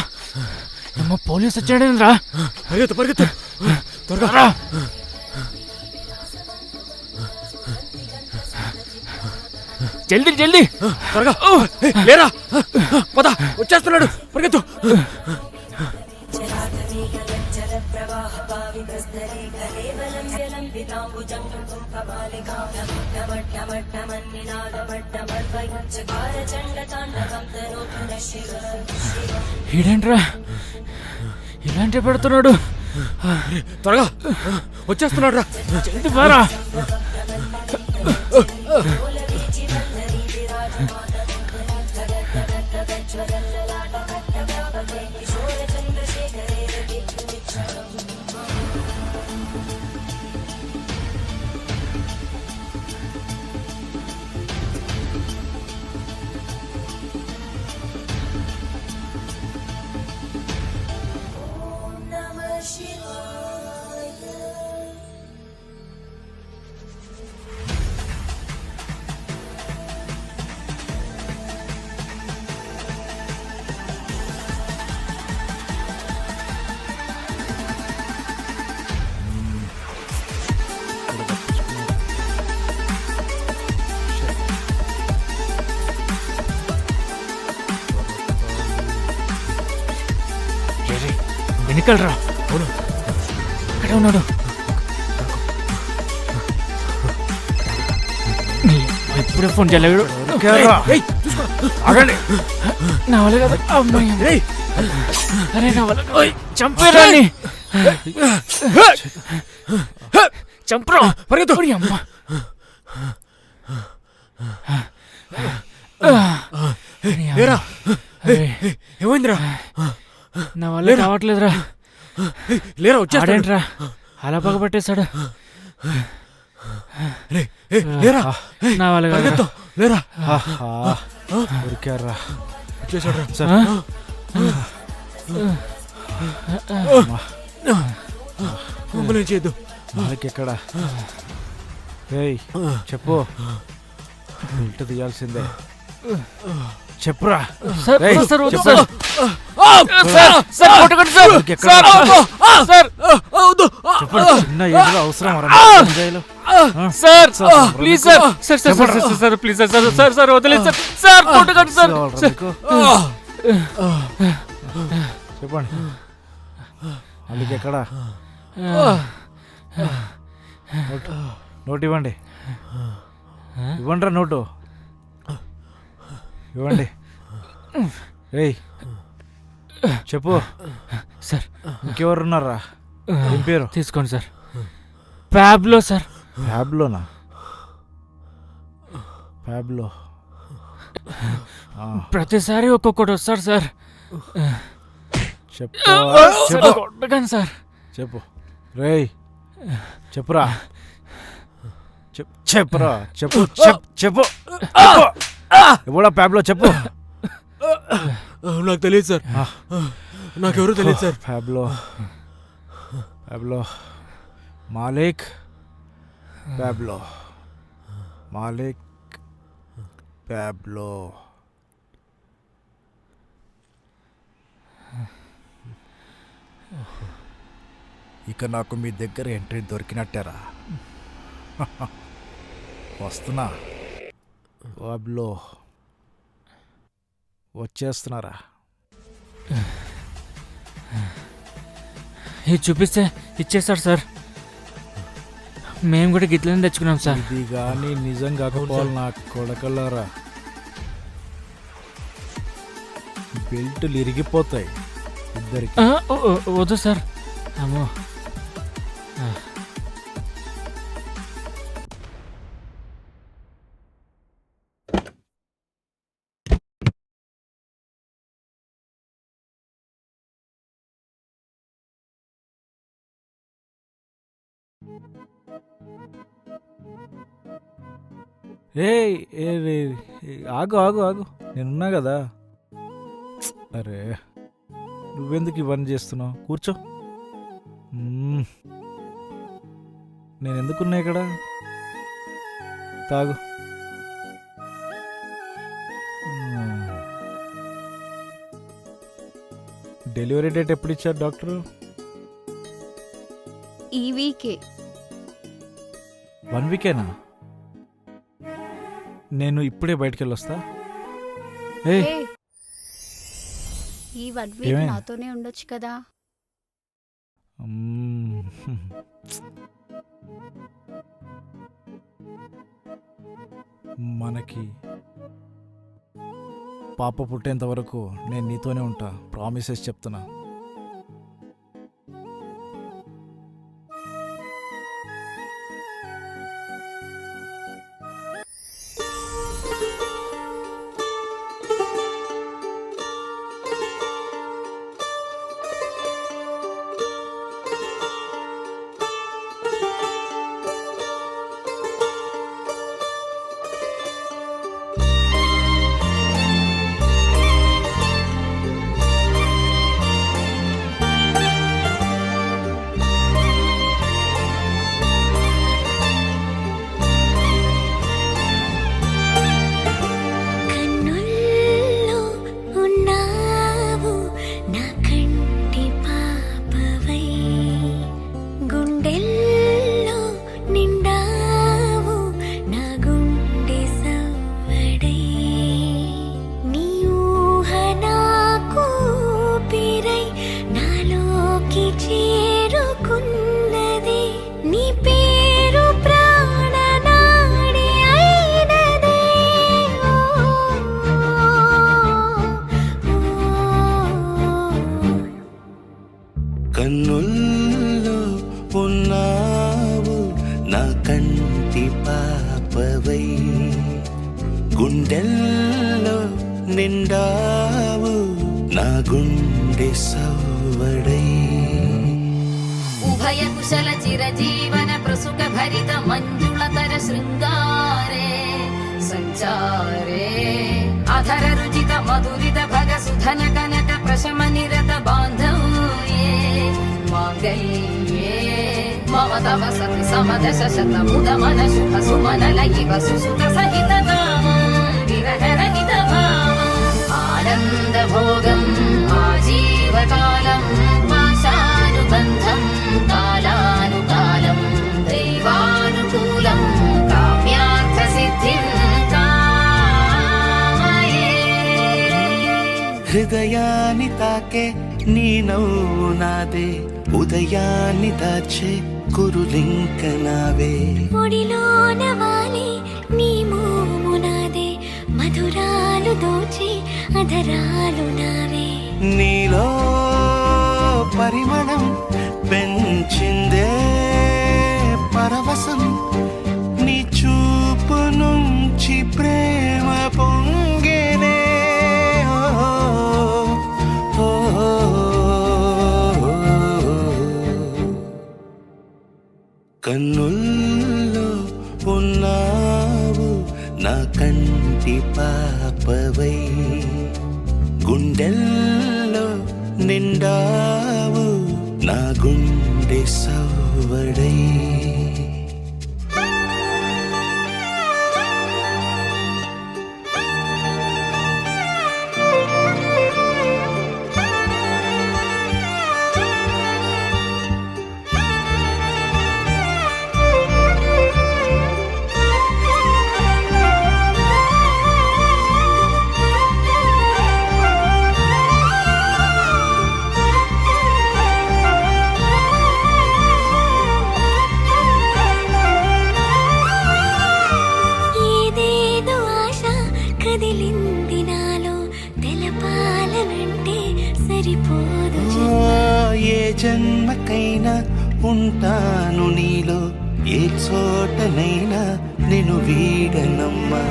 అమ్మ పోలీస్ వచ్చాడేంద్రా. పరిగెత్తు పరిగెత్తు త్వరగా రా. జల్దీ జల్దీ త్వరగా లేరా పద వచ్చేస్తున్నాడు పరిగెత్తు. ఈడేంట్రా ఇలాంటి పెడుతున్నాడు. త్వరగా వచ్చేస్తున్నాడు రా. జల్దీ బారా. వెనుకలరా. అవును ఇక్కడే ఉన్నాడు. ఎప్పుడే ఫోన్ చేయలేడు. ఆగండి. నా వల్ల కదా అమ్మాయి. అరే నా వల్ల చంపేరా. చంపరా పరిగెత్తు. అమ్మ ఏమైందిరా? నా వల్ల కావట్లేదురా. లేరా వచ్చాడేంట్రా? అలా పగబట్టేశాడు. లేరా నా వల్ల పరిగెత్తు. లేరా ఉరికారా. వచ్చేసాడు సార్. మమ్మల్ని చేయొద్దు. వాళ్ళకి ఎక్కడ? ఏయ్ చెప్పు. బెల్ట్ తీయాల్సిందే. చెప్పురా. చిన్న ఏజ్ అవసరం sir. Please sir. Sir sir sir please sir. Sir sir sir వదిలేదు సార్. సార్ కొట్టకండి సార్. చెప్పండి. వాళ్ళకి ఎక్కడ? నోటు ఇవ్వండి. ఇవ్వండి రా నోటు. ఇవ్వండి. ఏయ్ చెప్పు సార్. ఇంకెవరు ఉన్నారా? ఏం పేరు? తీసుకోండి సార్. Pablo sir. ప్యాబ్లోనా? ప్యాబ్లో. ప్రతిసారి ఒక్కొక్కటి వస్తాడు సార్. చెప్పు కొట్టకండి సార్. చెప్పు. రేయ్ చెప్పురా. చెప్పురా. చెప్పు చెప్పు. ఎవడా ప్యాబ్లో చెప్పు. నాకు తెలియదు సార్. నాకెవరూ తెలియదు sir. Pablo Malik. Pablo Malik. Pablo. ఇక నాకు మీ దగ్గర ఎంట్రీ దొరికినట్టేరా. వస్తున్నా. ప్యాబ్లో వచ్చేస్తున్నారా? ఇది చూపిస్తే ఇచ్చేస్తాడు సార్. మేము కూడా గిట్లనే తెచ్చుకున్నాం సార్. ఇది కానీ నిజం కాకపోవాలి నా కొడకలరా. బెల్టులు ఇరిగిపోతాయి ఇద్దరికి. వద్దు సార్. అమ్మో. ఏ ఆగు ఆగు ఆగు. నేనున్నా కదా. అరే నువ్వెందుకు ఇవన్నీ చేస్తున్నావు? కూర్చో. నేను ఎందుకున్నా ఇక్కడ? తాగు. డెలివరీ డేట్ ఎప్పుడు ఇచ్చారు డాక్టరు? ఈ వీకే. 1 వీకేనా? నేను ఇప్పుడే బయటికి వెళ్ళొస్తా. ఈ 1 వీక్ నాతోనే ఉండొచ్చు కదా. మనకి పాప పుట్టేంత వరకు నేను నీతోనే ఉంటా. ప్రామిసెస్ చెప్తున్నా. కన్నుల్లో ఉన్నావు నా కంటి పాపవై, గుండెల్లో నిండావు నా గుండె సవ్వడై. ఉభయ కుశల చిరజీవన ప్రసుక భరిత మంజుళతర శృంగారే సంచారే, అధర రుచిత మధురిత భగ సుధన కనక ప్రశమ నిరత బాంధవ్యే మాంగళ్యే మమ తవ సతి సమదశ శత ముదమన శుభ సుమనల ఇవ సుసుత సహిత కామం విరహరహిత భావం ఆనంద భోగం ఆజీవకాలం పాశానుబంధం కాలానుకాలం దైవానుకూలం కామ్యార్థ సిద్ధిం హృదయాన్ని తాకే నీ నవ్వు నాదే, ఉదయాన్ని దాచే కురులింక నావే. ఒడిలోన వాలి నీ మోము నాదే, మధురాలు దోచి అధరాలు నావే. నీలో పరిమళం పెంచిందే పరవశం, నీ చూపు నుంచి ప్రేమ పొంగేనే. కన్నుల్లో ఉన్నావు నా కంటి పాపవై, గుండెల్లో నిండావు నా గుండె సవ్వడై. ఏ జన్మకైనా ఉంటాను నీలో, ఏ చోటనైనా నేను వీడనమ్మా.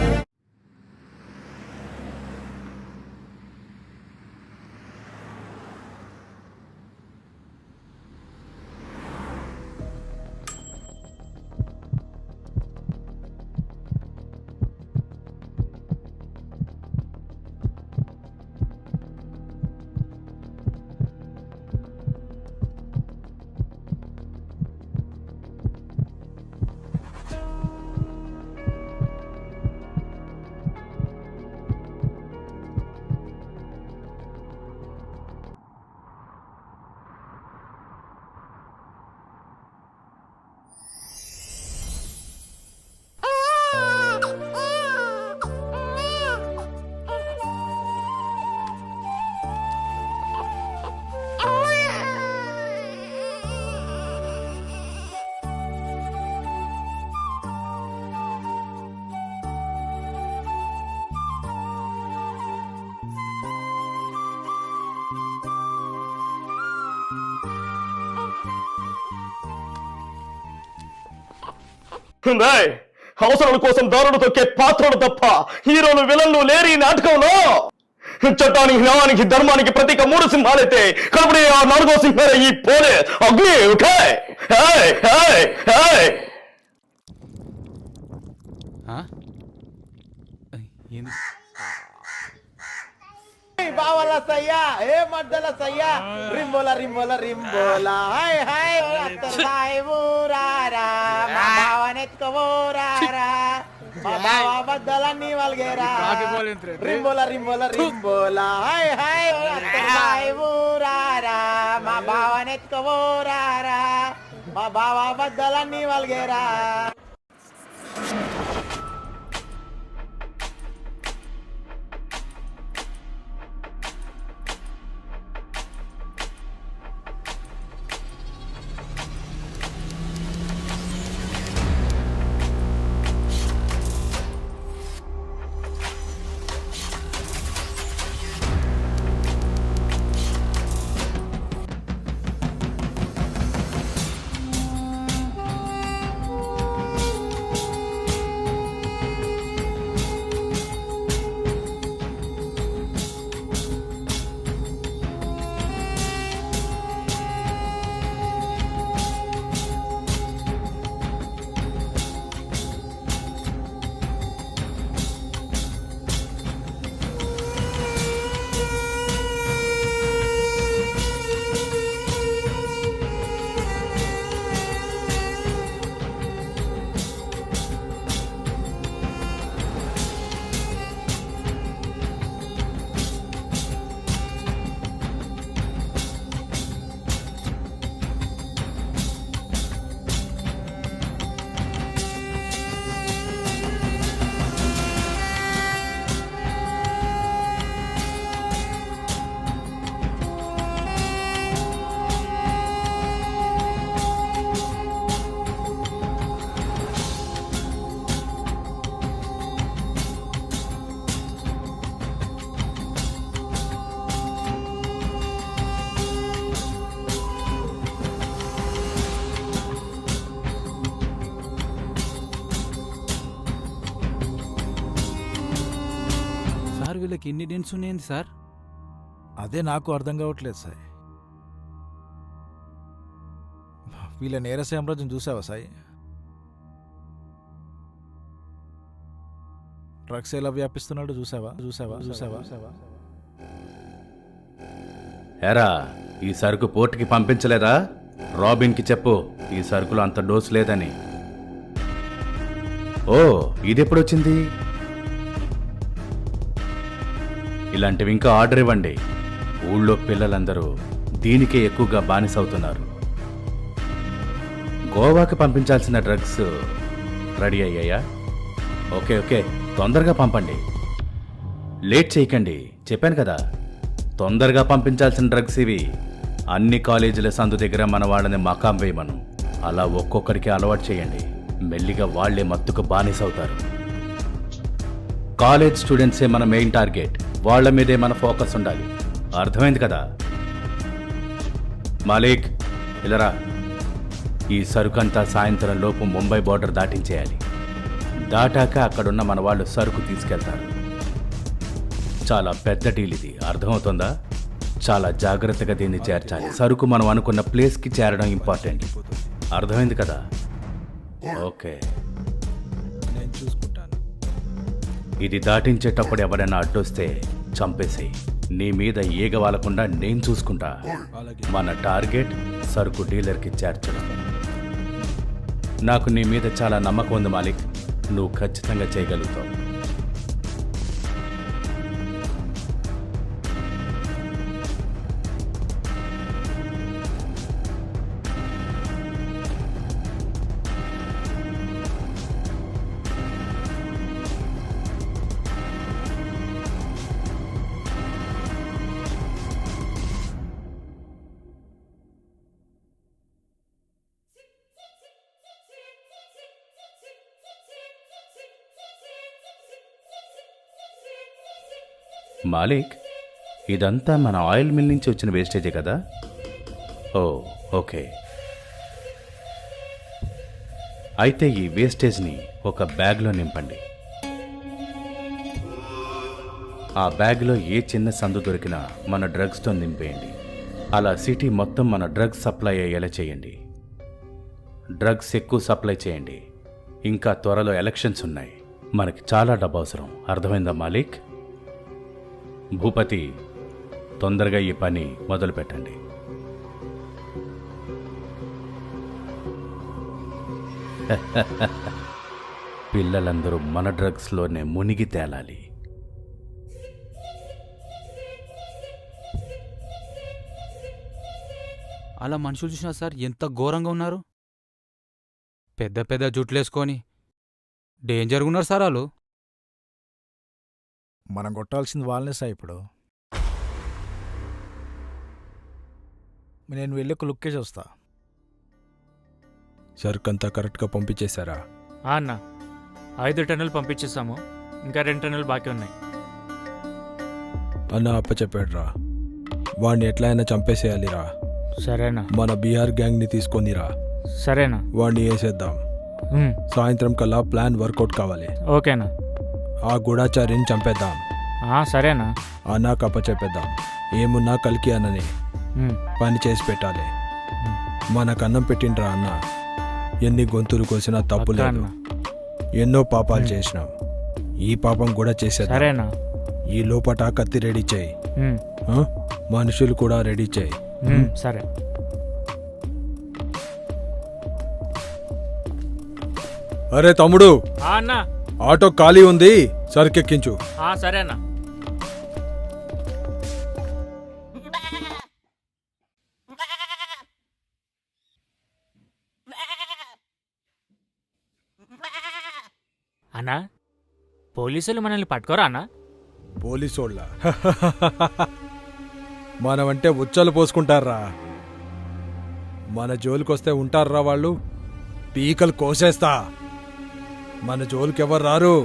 అవసరాల కోసం దారులు తొక్కే పాత్రలు తప్ప హీరోలు విలన్లు లేరు ఈ నాటకంలో. చట్టానికి న్యాయానికి ధర్మానికి ప్రతీక 3 సింహాలైతే కనబడే ఆ 4వ సింహాలే ఈ పోలే అగ్ని. ఓకే బావల సయ్యా ఏ మద్దల సయ్యా రింబోల రింబోల రింబోల హాయ్ హాయ్ సాయి ఊరారా మా బావనెత్తుకోరారా మా బావ బద్దలన్నీ వల్గేరా రింబోల రింబోల రింబోల హాయ్ హాయ్ సాయి ఊరారా మా బావనెత్తుకోరారా మా బావ బద్దలన్నీ వల్గేరా. వీళ్ళకి ఇన్ని డెన్స్ ఉన్నాయండి సార్. అదే నాకు అర్థం కావట్లేదు సాయి. వీళ్ళ నేర సామ్రాజ్యం చూసావా సాయి? డ్రగ్స్ ఎలా వ్యాపిస్తున్నాడు చూసావా? ఎరా ఈ సరుకు పోర్టుకి పంపించలేదా? రాబిన్కి చెప్పు ఈ సరుకులో అంత డోసు లేదని. ఓ ఇదెప్పుడొచ్చింది? ఇలాంటివి ఇంకా ఆర్డర్ ఇవ్వండి. ఊళ్ళో పిల్లలందరూ దీనికే ఎక్కువగా బానిసవుతున్నారు. గోవాకి పంపించాల్సిన డ్రగ్స్ రెడీ అయ్యాయా? ఓకే తొందరగా పంపండి, లేట్ చేయకండి. చెప్పాను కదా తొందరగా పంపించాల్సిన డ్రగ్స్ ఇవి. అన్ని కాలేజీల సందు దగ్గర మన వాళ్ళని మకాం వేయమను. అలా ఒక్కొక్కరికి అలవాటు చేయండి. మెల్లిగా వాళ్లే మత్తుకు బానిసవుతారు. కాలేజ్ స్టూడెంట్సే మన మెయిన్ టార్గెట్. వాళ్ల మీదే మన ఫోకస్ ఉండాలి. అర్థమైంది కదా? మాలిక్ ఇలారా. ఈ సరుకంతా సాయంత్రం లోపు ముంబై బోర్డర్ దాటించేయాలి. దాటాక అక్కడున్న మన వాళ్ళు సరుకు తీసుకెళ్తారు. చాలా పెద్ద డీల్ ఇది, అర్థమవుతుందా? చాలా జాగ్రత్తగా దీన్ని చేర్చాలి. సరుకు మనం అనుకున్న ప్లేస్కి చేరడం ఇంపార్టెంట్. అర్థమైంది కదా? ఓకే, నేను చూసుకుంటాను. ఇది దాటించేటప్పుడు ఎవరైనా అడ్డొస్తే చంపేసేయి. నీ మీద ఈగ వాలకుండా నేను చూసుకుంటా. మన టార్గెట్ సరుకు డీలర్కి చేర్చడం. నాకు నీ మీద చాలా నమ్మకం ఉంది మాలిక్. నువ్వు ఖచ్చితంగా చేయగలుగుతావు. మాలిక్, ఇదంతా మన ఆయిల్ మిల్ నుంచి వచ్చిన వేస్టేజే కదా? ఓ ఓకే. అయితే ఈ వేస్టేజ్ని ఒక బ్యాగ్లో నింపండి. ఆ బ్యాగ్లో ఏ చిన్న సందు దొరికినా మన డ్రగ్స్తో నింపేయండి. అలా సిటీ మొత్తం మన డ్రగ్స్ సప్లై అయ్యేలా చేయండి. డ్రగ్స్ ఎక్కువ సప్లై చేయండి. ఇంకా త్వరలో ఎలక్షన్స్ ఉన్నాయి. మనకి చాలా డబ్బు అవసరం. అర్థమైందా మాలిక్? భూపతి, తొందరగా ఈ పని మొదలు పెట్టండి. పిల్లలందరూ మన డ్రగ్స్లోనే మునిగి తేలాలి. అలా మనుషులు చూసినా సార్ ఎంత ఘోరంగా ఉన్నారు. పెద్ద పెద్ద జుట్లేసుకొని డేంజర్గా ఉన్నారు సార్ వాళ్ళు. మనం కొట్టాల్సింది వాళ్ళనే సార్. ఇప్పుడు నేను వెళ్ళి ఒక లుక్కేసి వస్తా. సరుకంతా కరెక్ట్గా పంపించేశారా? అన్న 5 టన్నులు పంపించేసాము. ఇంకా 2 టన్నులు బాకీ ఉన్నాయి. అన్న అప్పచెప్పాడురా. వాడిని ఎట్లా అయినా చంపేసేయాలిరా. సరేనా? మన బీహార్ గ్యాంగ్ని తీసుకొనిరా. సరేనా? వాడిని వేసేద్దాం. సాయంత్రం కల్లా ప్లాన్ వర్కౌట్ కావాలి. ఓకేనా? ఆ గూఢాచారిని చంపేద్దాం. సరేనా? అన్నా కప్పచెప్పేద్దాం. ఏమున్నా కలికి అన్నని పని చేసి పెట్టాలి. మనకు అన్నం పెట్టిండ్రా అన్న. ఎన్ని గొంతులు కోసినా తప్పు లేదు. ఎన్నో పాపాలు చేసినాం. ఈ పాపం కూడా చేసేద్దాం. సరేనా? ఈ లోపట కత్తి రెడీ చేయి. మనుషులు కూడా రెడీ చేయి. సరే. అరే తమ్ముడు, అన్న ఆటో ఖాళీ ఉంది, సరుకెక్కించు. సరేనా? అన్నా, పోలీసులు మనల్ని పట్టుకోరా అన్నా? పోలీసోళ్ళ మనమంటే ఉచ్చలు పోసుకుంటారా? మన జోలికొస్తే ఉంటారా వాళ్ళు? పీకలు కోసేస్తా. మన జోలికెవరు రారు.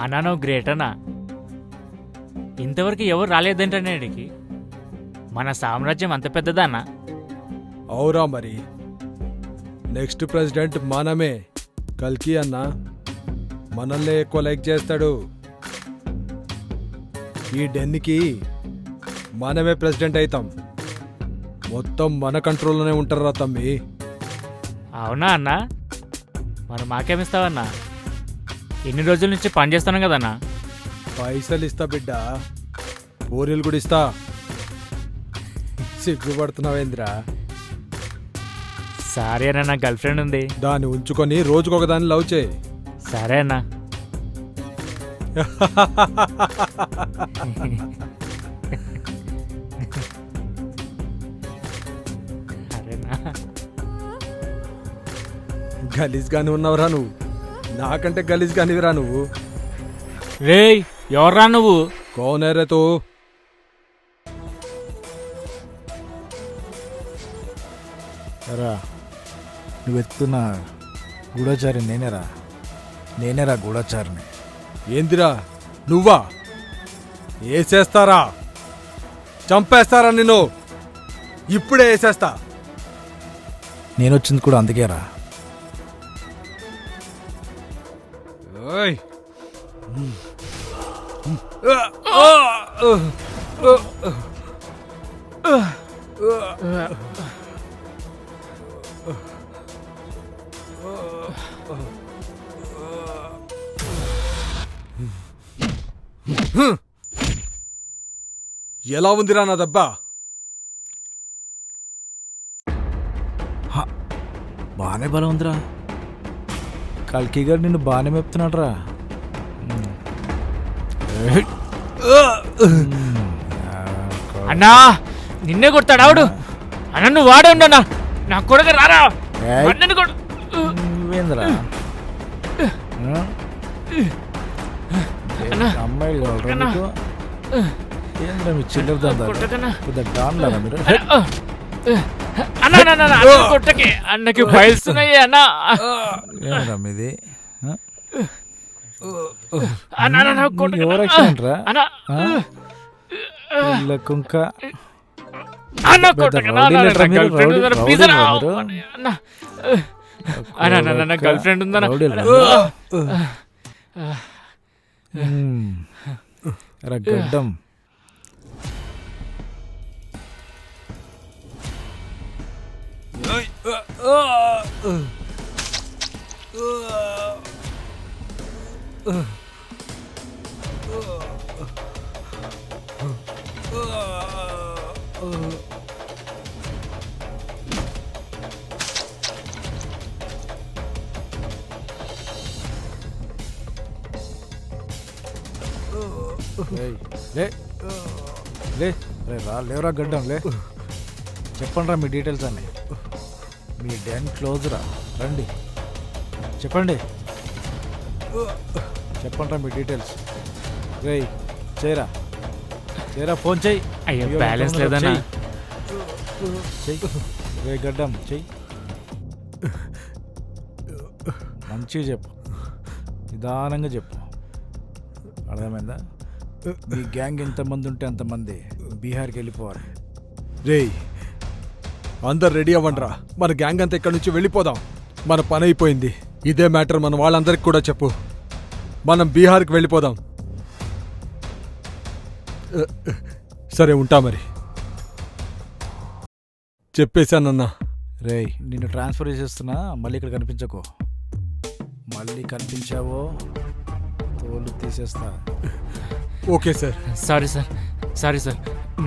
అన్నా నువ్వు గ్రేట్ అన్నా. ఇంతవరకు ఎవరు రాలేదంటనే ఇడికి. మన సామ్రాజ్యం అంత పెద్దదన్నా. అవురా మరి. నెక్స్ట్ ప్రెసిడెంట్ మనమే. కల్కి అన్న మనల్నే ఎక్కువ లైక్ చేస్తాడు. ఈ డెన్కి మనమే ప్రెసిడెంట్ అవుతాం. మొత్తం మన కంట్రోల్లోనే ఉంటారా తమ్మి. అవునా అన్నా? మరి మాకేమిస్తావన్నా? ఎన్ని రోజుల నుంచి పని చేస్తున్నాం కదన్నా. పైసలు ఇస్తా బిడ్డ, పూరీలు కూడా ఇస్తా. సిగ్గుపడుతున్నావేంద్రా? సరే అన్న, నా గర్ల్ ఫ్రెండ్ ఉంది. దాన్ని ఉంచుకొని రోజుకొక దాన్ని లవ్ చేయి. సరే అన్నా. గలీజ్గానే ఉన్నావురా నువ్వు. నాకంటే గలీజ్గానివిరా నువ్వు. రేయ్, ఎవర్రా నువ్వు? కోనేరే తో? రా, నువ్వు ఎత్తుతున్న గూఢచారి నేనేరా. నేనేరా గూఢచారిని. ఏందిరా నువ్వా? వేసేస్తారా? చంపేస్తారా నిన్ను? ఇప్పుడే వేసేస్తా. నేనొచ్చింది కూడా అందుకేరా. ఓయ్ ఎలా ఉందిరా నా దెబ్బ? బాగానే బలం ఉందిరా. కల్కి గారు నిన్ను బాగానే మెప్తున్నాడు రా. అన్నా నిన్నే కొడతాడు ఆవిడు. అన్న నువ్వు వాడే ఉండన్నా, నా కొడుకు రారా. నువ్వేంద్రా అమ్మాయిలు కావాలరా నీకు? ఏంద్రా మీ చిల్లర పెద్ద డాన్లారా మీరు? అన్న కొట్టకే, అన్నకి బయలుస్తున్నాయి అన్న. ఏంద్రా మీది? కుంక గర్ల్ ఫ్రెండ్ ఉందన్నా. గడ్డం లేవరా గడ్డం లే. చెప్పండి రా మీ డీటెయిల్స్ అన్నీ. మీ డ్యాన్ క్లోజ్ రా, రండి చెప్పండి. చెప్పండి రా మీ డీటెయిల్స్. రే చేయరా ఫోన్ చెయ్యి. అయ్యో బ్యాలెన్స్ లేదన్నా. చెయ్యి రే గడ్డం చెయ్యి. మంచిగా చెప్పు, నిదానంగా చెప్పు, అర్థమైందా? మీ గ్యాంగ్ ఎంతమంది ఉంటే అంతమంది బీహార్కి వెళ్ళిపోవాలి. రేయ్ అందరు రెడీ అవ్వండిరా, మన గ్యాంగ్ అంతా ఇక్కడి నుంచి వెళ్ళిపోదాం. మన పని అయిపోయింది. ఇదే మ్యాటర్ మన వాళ్ళందరికి కూడా చెప్పు. మనం బీహార్కి వెళ్ళిపోదాం. సరే ఉంటా మరి. చెప్పేశానన్నా. రేయ్ నిన్ను ట్రాన్స్ఫర్ చేసేస్తున్నా, మళ్ళీ ఇక్కడ కనిపించకు. మళ్ళీ కనిపించావో తోలు తీసేస్తా. Okay sir. Sorry sir.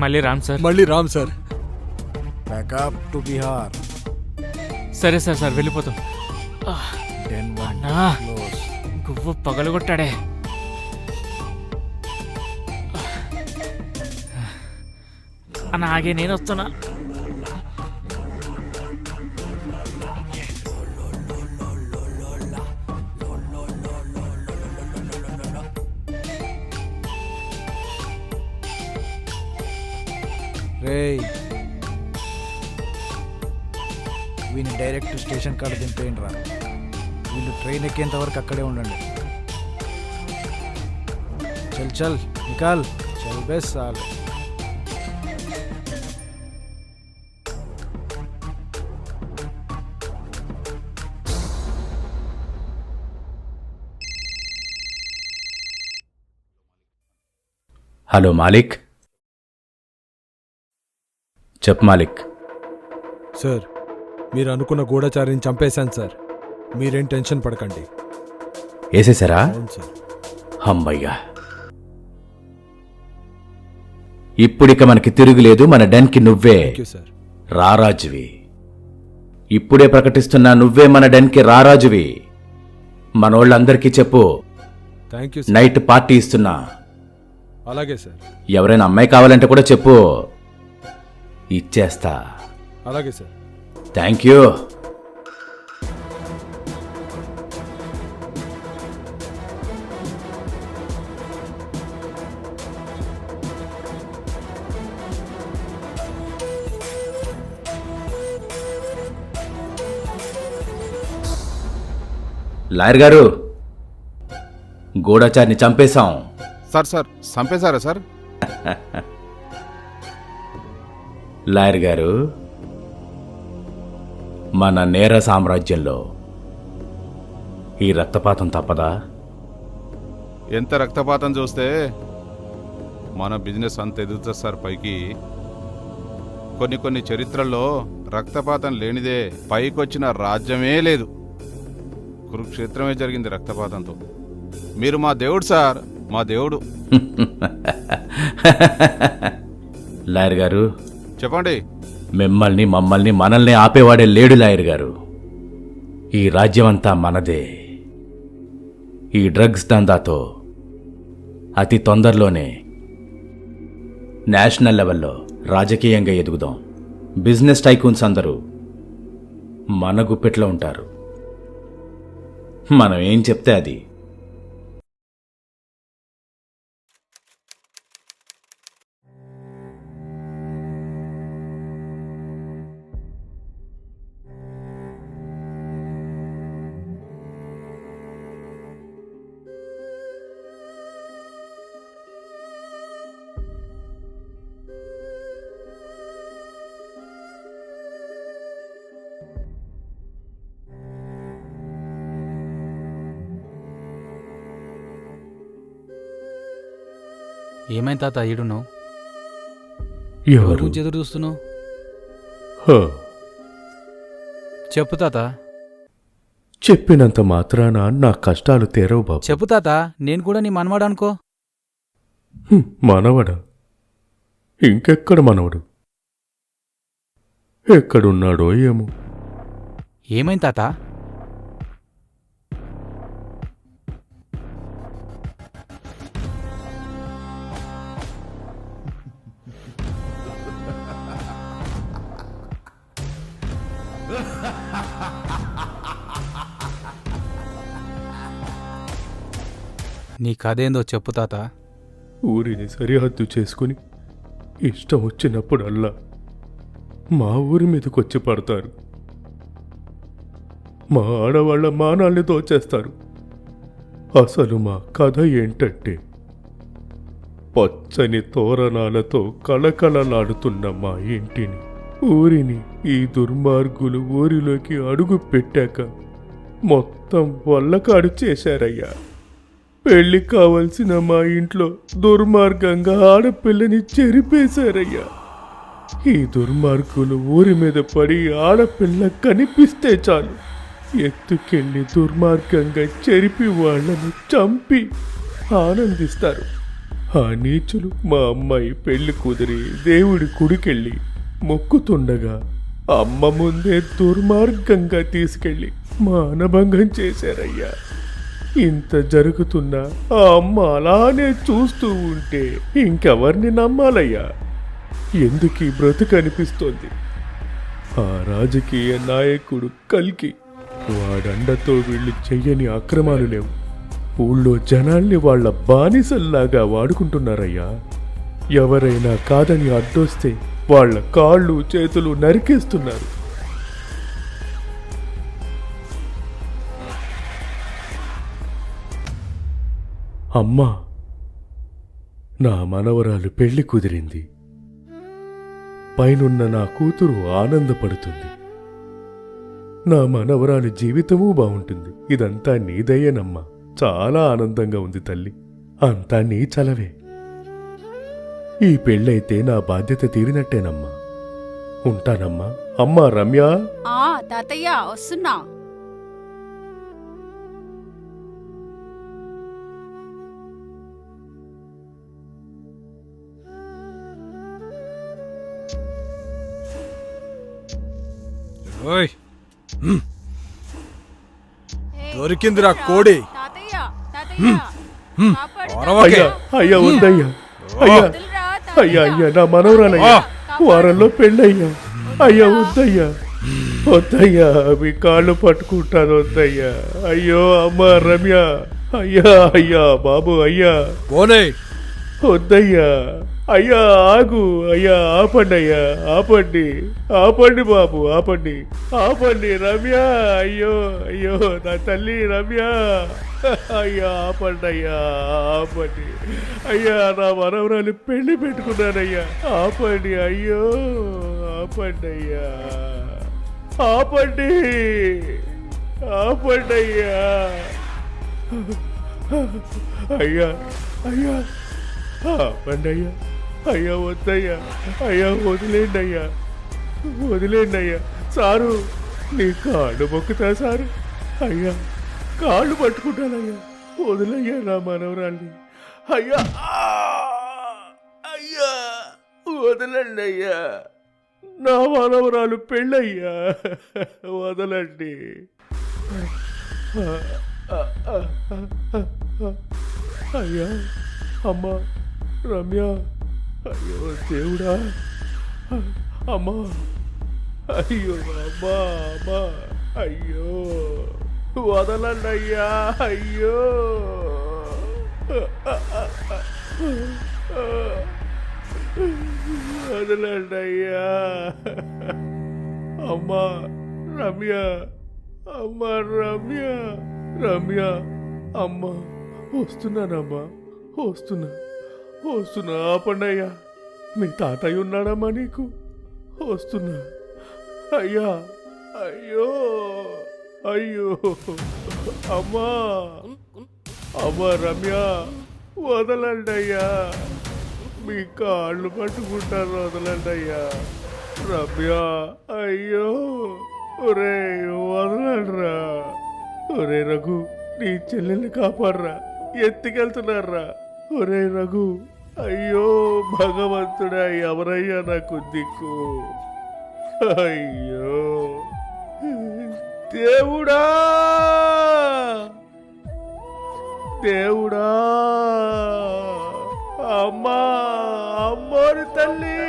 మళ్ళీ Ram sir. Backup to Bihar. సరే సార్ వెళ్ళిపోతాం. గువ్వ పగలగొట్టాడే. అన్న ఆగే, నేను వస్తున్నా. రేయ్ వీని డైరెక్ట్ స్టేషన్ కాడ దింపేయండి రా. వీళ్ళు ట్రైన్ ఎక్కేంత వరకు అక్కడే ఉండండి. చల్ నికాల్ చల్ బెస్ సాల్. హలో మాలిక్. చెప్ మాలిక్. సార్ మీరు అనుకున్న గూఢచారిని చంపేశాను సార్. మీరేం టెన్షన్ పడకండి. వేసేసారా? అవును సార్. అమ్మయ్యా, ఇప్పుడిక మనకి తిరుగులేదు. మన డెన్కి నువ్వే రారాజువి. ఇప్పుడే ప్రకటిస్తున్నా, నువ్వే మన డెన్కి రారాజువి. మనోళ్ళందరికీ చెప్పు, నైట్ పార్టీ ఇస్తున్నా. అలాగే సార్. ఎవరైనా అమ్మాయి కావాలంటే కూడా చెప్పు, ఇచ్చేస్తా. అలాగే సార్. Thank you. లాయర్ గారు, గూఢచారిని చంపేశాం. సార్ చంపేశారా సార్? లాయర్ గారు, మన నేర సామ్రాజ్యంలో ఈ రక్తపాతం తప్పదా? ఎంత రక్తపాతం చూస్తే మన బిజినెస్ అంత ఎదుగుతుంది సార్ పైకి. కొన్ని చరిత్రల్లో రక్తపాతం లేనిదే పైకొచ్చిన రాజ్యమే లేదు. కురుక్షేత్రమే జరిగింది రక్తపాతంతో. మీరు మా దేవుడు సార్, మా దేవుడు. లాయర్ గారు చెప్పండి. మమ్మల్ని మనల్ని ఆపేవాడే లేడు లాయర్ గారు. ఈ రాజ్యమంతా మనదే. ఈ డ్రగ్స్ దందాతో అతి తొందరలోనే నేషనల్ లెవెల్లో రాజకీయంగా ఎదుగుదాం. బిజినెస్ టైకూన్స్ అందరూ మన గుప్పెట్లో ఉంటారు. మనం ఏం చెప్తే అది. ఏమైంది తాత ఈడున్నావు? ఎవరు ఎదురు చూస్తున్నావు? చెప్పు తాత. చెప్పినంత మాత్రాన నా కష్టాలు తీరవు బాబు. చెప్పు తాత, నేను కూడా నీ మనవాడు అనుకో. మనవడా? ఇంకెక్కడ మనవడు? ఎక్కడున్నాడో ఏమో. ఏమైంది తాత? నీ కథేందో చెప్పు తాత. ఊరిని సరిహద్దు చేసుకుని ఇష్టం వచ్చినప్పుడల్లా మా ఊరి మీదకొచ్చి పడతారు. మా ఆడవాళ్ల మానాల్ని దోచేస్తారు. అసలు మా కథ ఏంటంటే, పచ్చని తోరణాలతో కళకళలాడుతున్న మా ఇంటిని, ఊరిని ఈ దుర్మార్గులు ఊరిలోకి అడుగు పెట్టాక మొత్తం వల్లకాడు చేశారయ్యా. పెళ్లి కావలసిన మా ఇంట్లో దుర్మార్గంగా ఆడపిల్లని చెరిపేశారయ్యా. ఈ దుర్మార్గులు ఊరి మీద పడి ఆడపిల్ల కనిపిస్తే చాలు ఎత్తుకెళ్ళి దుర్మార్గంగా చెరిపి వాళ్లను చంపి ఆనందిస్తారు. ఆ నీచులు మా అమ్మాయి పెళ్లి కుదిరి దేవుడి గుడికెళ్ళి మొక్కుతుండగా అమ్మ ముందే దుర్మార్గంగా తీసుకెళ్ళి మానభంగం చేశారయ్యా. ఇంత జరుగుతున్నా ఆ అమ్మ అలానే చూస్తూ ఉంటే ఇంకెవరిని నమ్మాలయ్యా? ఎందుకీ బ్రతుకనిపిస్తోంది? ఆ రాజకీయ నాయకుడు కల్కి, వాడండతో వీళ్ళు చెయ్యని అక్రమాలు లేవు. ఊళ్ళో జనాల్ని వాళ్ల బానిసల్లాగా వాడుకుంటున్నారయ్యా. ఎవరైనా కాదని అడ్డొస్తే వాళ్ల కాళ్ళు చేతులు నరికేస్తున్నారు. అమ్మా, నా మనవరాలు పెళ్లి కుదిరింది. పైనున్న నా కూతురు ఆనందపడుతుంది. నా మనవరాలు జీవితమూ బాగుంటుంది. ఇదంతా నీ దయ్యేనమ్మా. చాలా ఆనందంగా ఉంది తల్లి. అంతా నీ చలవే. ఈ పెళ్ళైతే నా బాధ్యత తీరినట్టేనమ్మా. ఉంటానమ్మా. అమ్మా రమ్య. తాతయ్య వస్తున్నా. దొరికిందిరా కోడి. అయ్యా వద్దయ్యా. అయ్యా అయ్యా అయ్యా నా మనవరాలయ్యా. వారంలో పెళ్ళయ్యా. అయ్యా వద్దయ్యా, వద్దయ్యా. మీ కాళ్ళు పట్టుకుంటాను, వద్దయ్యా. అయ్యో అమ్మ రమ్య. అయ్యా అయ్యా బాబు అయ్యా. పోనే. వద్దయ్యా. అయ్యా ఆగు. అయ్యా ఆపండి. అయ్యా ఆపండి. ఆపండి బాబు, ఆపండి. ఆపండి రమ్య. అయ్యో అయ్యో నా తల్లి రమ్య. అయ్యా ఆపండి. అయ్యా ఆపండి. అయ్యా నా మనవరాలు పెళ్లి పెట్టుకున్నానయ్యా. ఆపండి. అయ్యో ఆపండి. అయ్యా ఆపండి. ఆపండి. అయ్యా అయ్యా అయ్యా ఆపండి అయ్యా, అయ్యా వద్దయ్యా, అయ్యా వదిలేండి అయ్యా, వదిలేండి అయ్యా. సారు నీ కాళ్ళు మొక్కుతా సారు, అయ్యా కాళ్ళు పట్టుకుంటానయ్యా, వదిలయ్యా నా మనవరాల్ని అయ్యా. అయ్యా వదలండి అయ్యా, నా మనవరాలు పెళ్ళయ్యా, వదలండి. అయ్యా అమ్మా రమ్య, అయ్యో దేవుడా, అమ్మా అయ్యో అమ్మా అమ్మా, అయ్యో వదలండి అయ్యా, అయ్యో వదలండి అయ్యా. అమ్మా రమ్య, అమ్మా రమ్య, రమ్య అమ్మా వస్తున్నానమ్మా, వస్తున్నా ఆపండి అయ్యా. మీ తాతయ్య ఉన్నాడమ్మా నీకు? వస్తున్నా అయ్యా. అయ్యో అయ్యో అమ్మా, అమ్మా రమ్య వదలండి అయ్యా, మీ కాళ్ళు పట్టుకుంటారు, వదలండి అయ్యా. రమ్య అయ్యో, ఒరే వదలండిరా, ఒరే రఘు నీ చెల్లెల్ని కాపాడరా, ఎత్తుకెళ్తున్నారా, ఒరే రఘు. అయ్యో భగవంతుడా, ఎవరయ్యా నాకు దిక్కు, అయ్యో దేవుడా, దేవుడా, అమ్మా అమ్మోరి తల్లి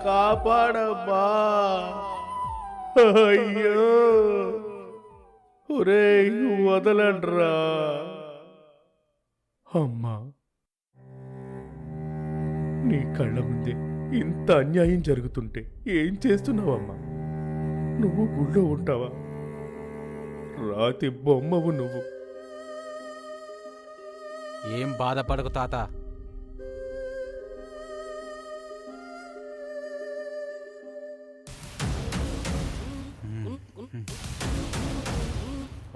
కాపాడమ్మా, అయ్యో ఒరే వదలండ్రా. అమ్మా నీ కళ్ళ ముందే ఇంత అన్యాయం జరుగుతుంటే ఏం చేస్తున్నావమ్మా? నువ్వు గుళ్ళో ఉంటావా? రాతి బొమ్మవు నువ్వు. ఏం బాధపడకు తాత,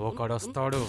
ఒకడొస్తాడు.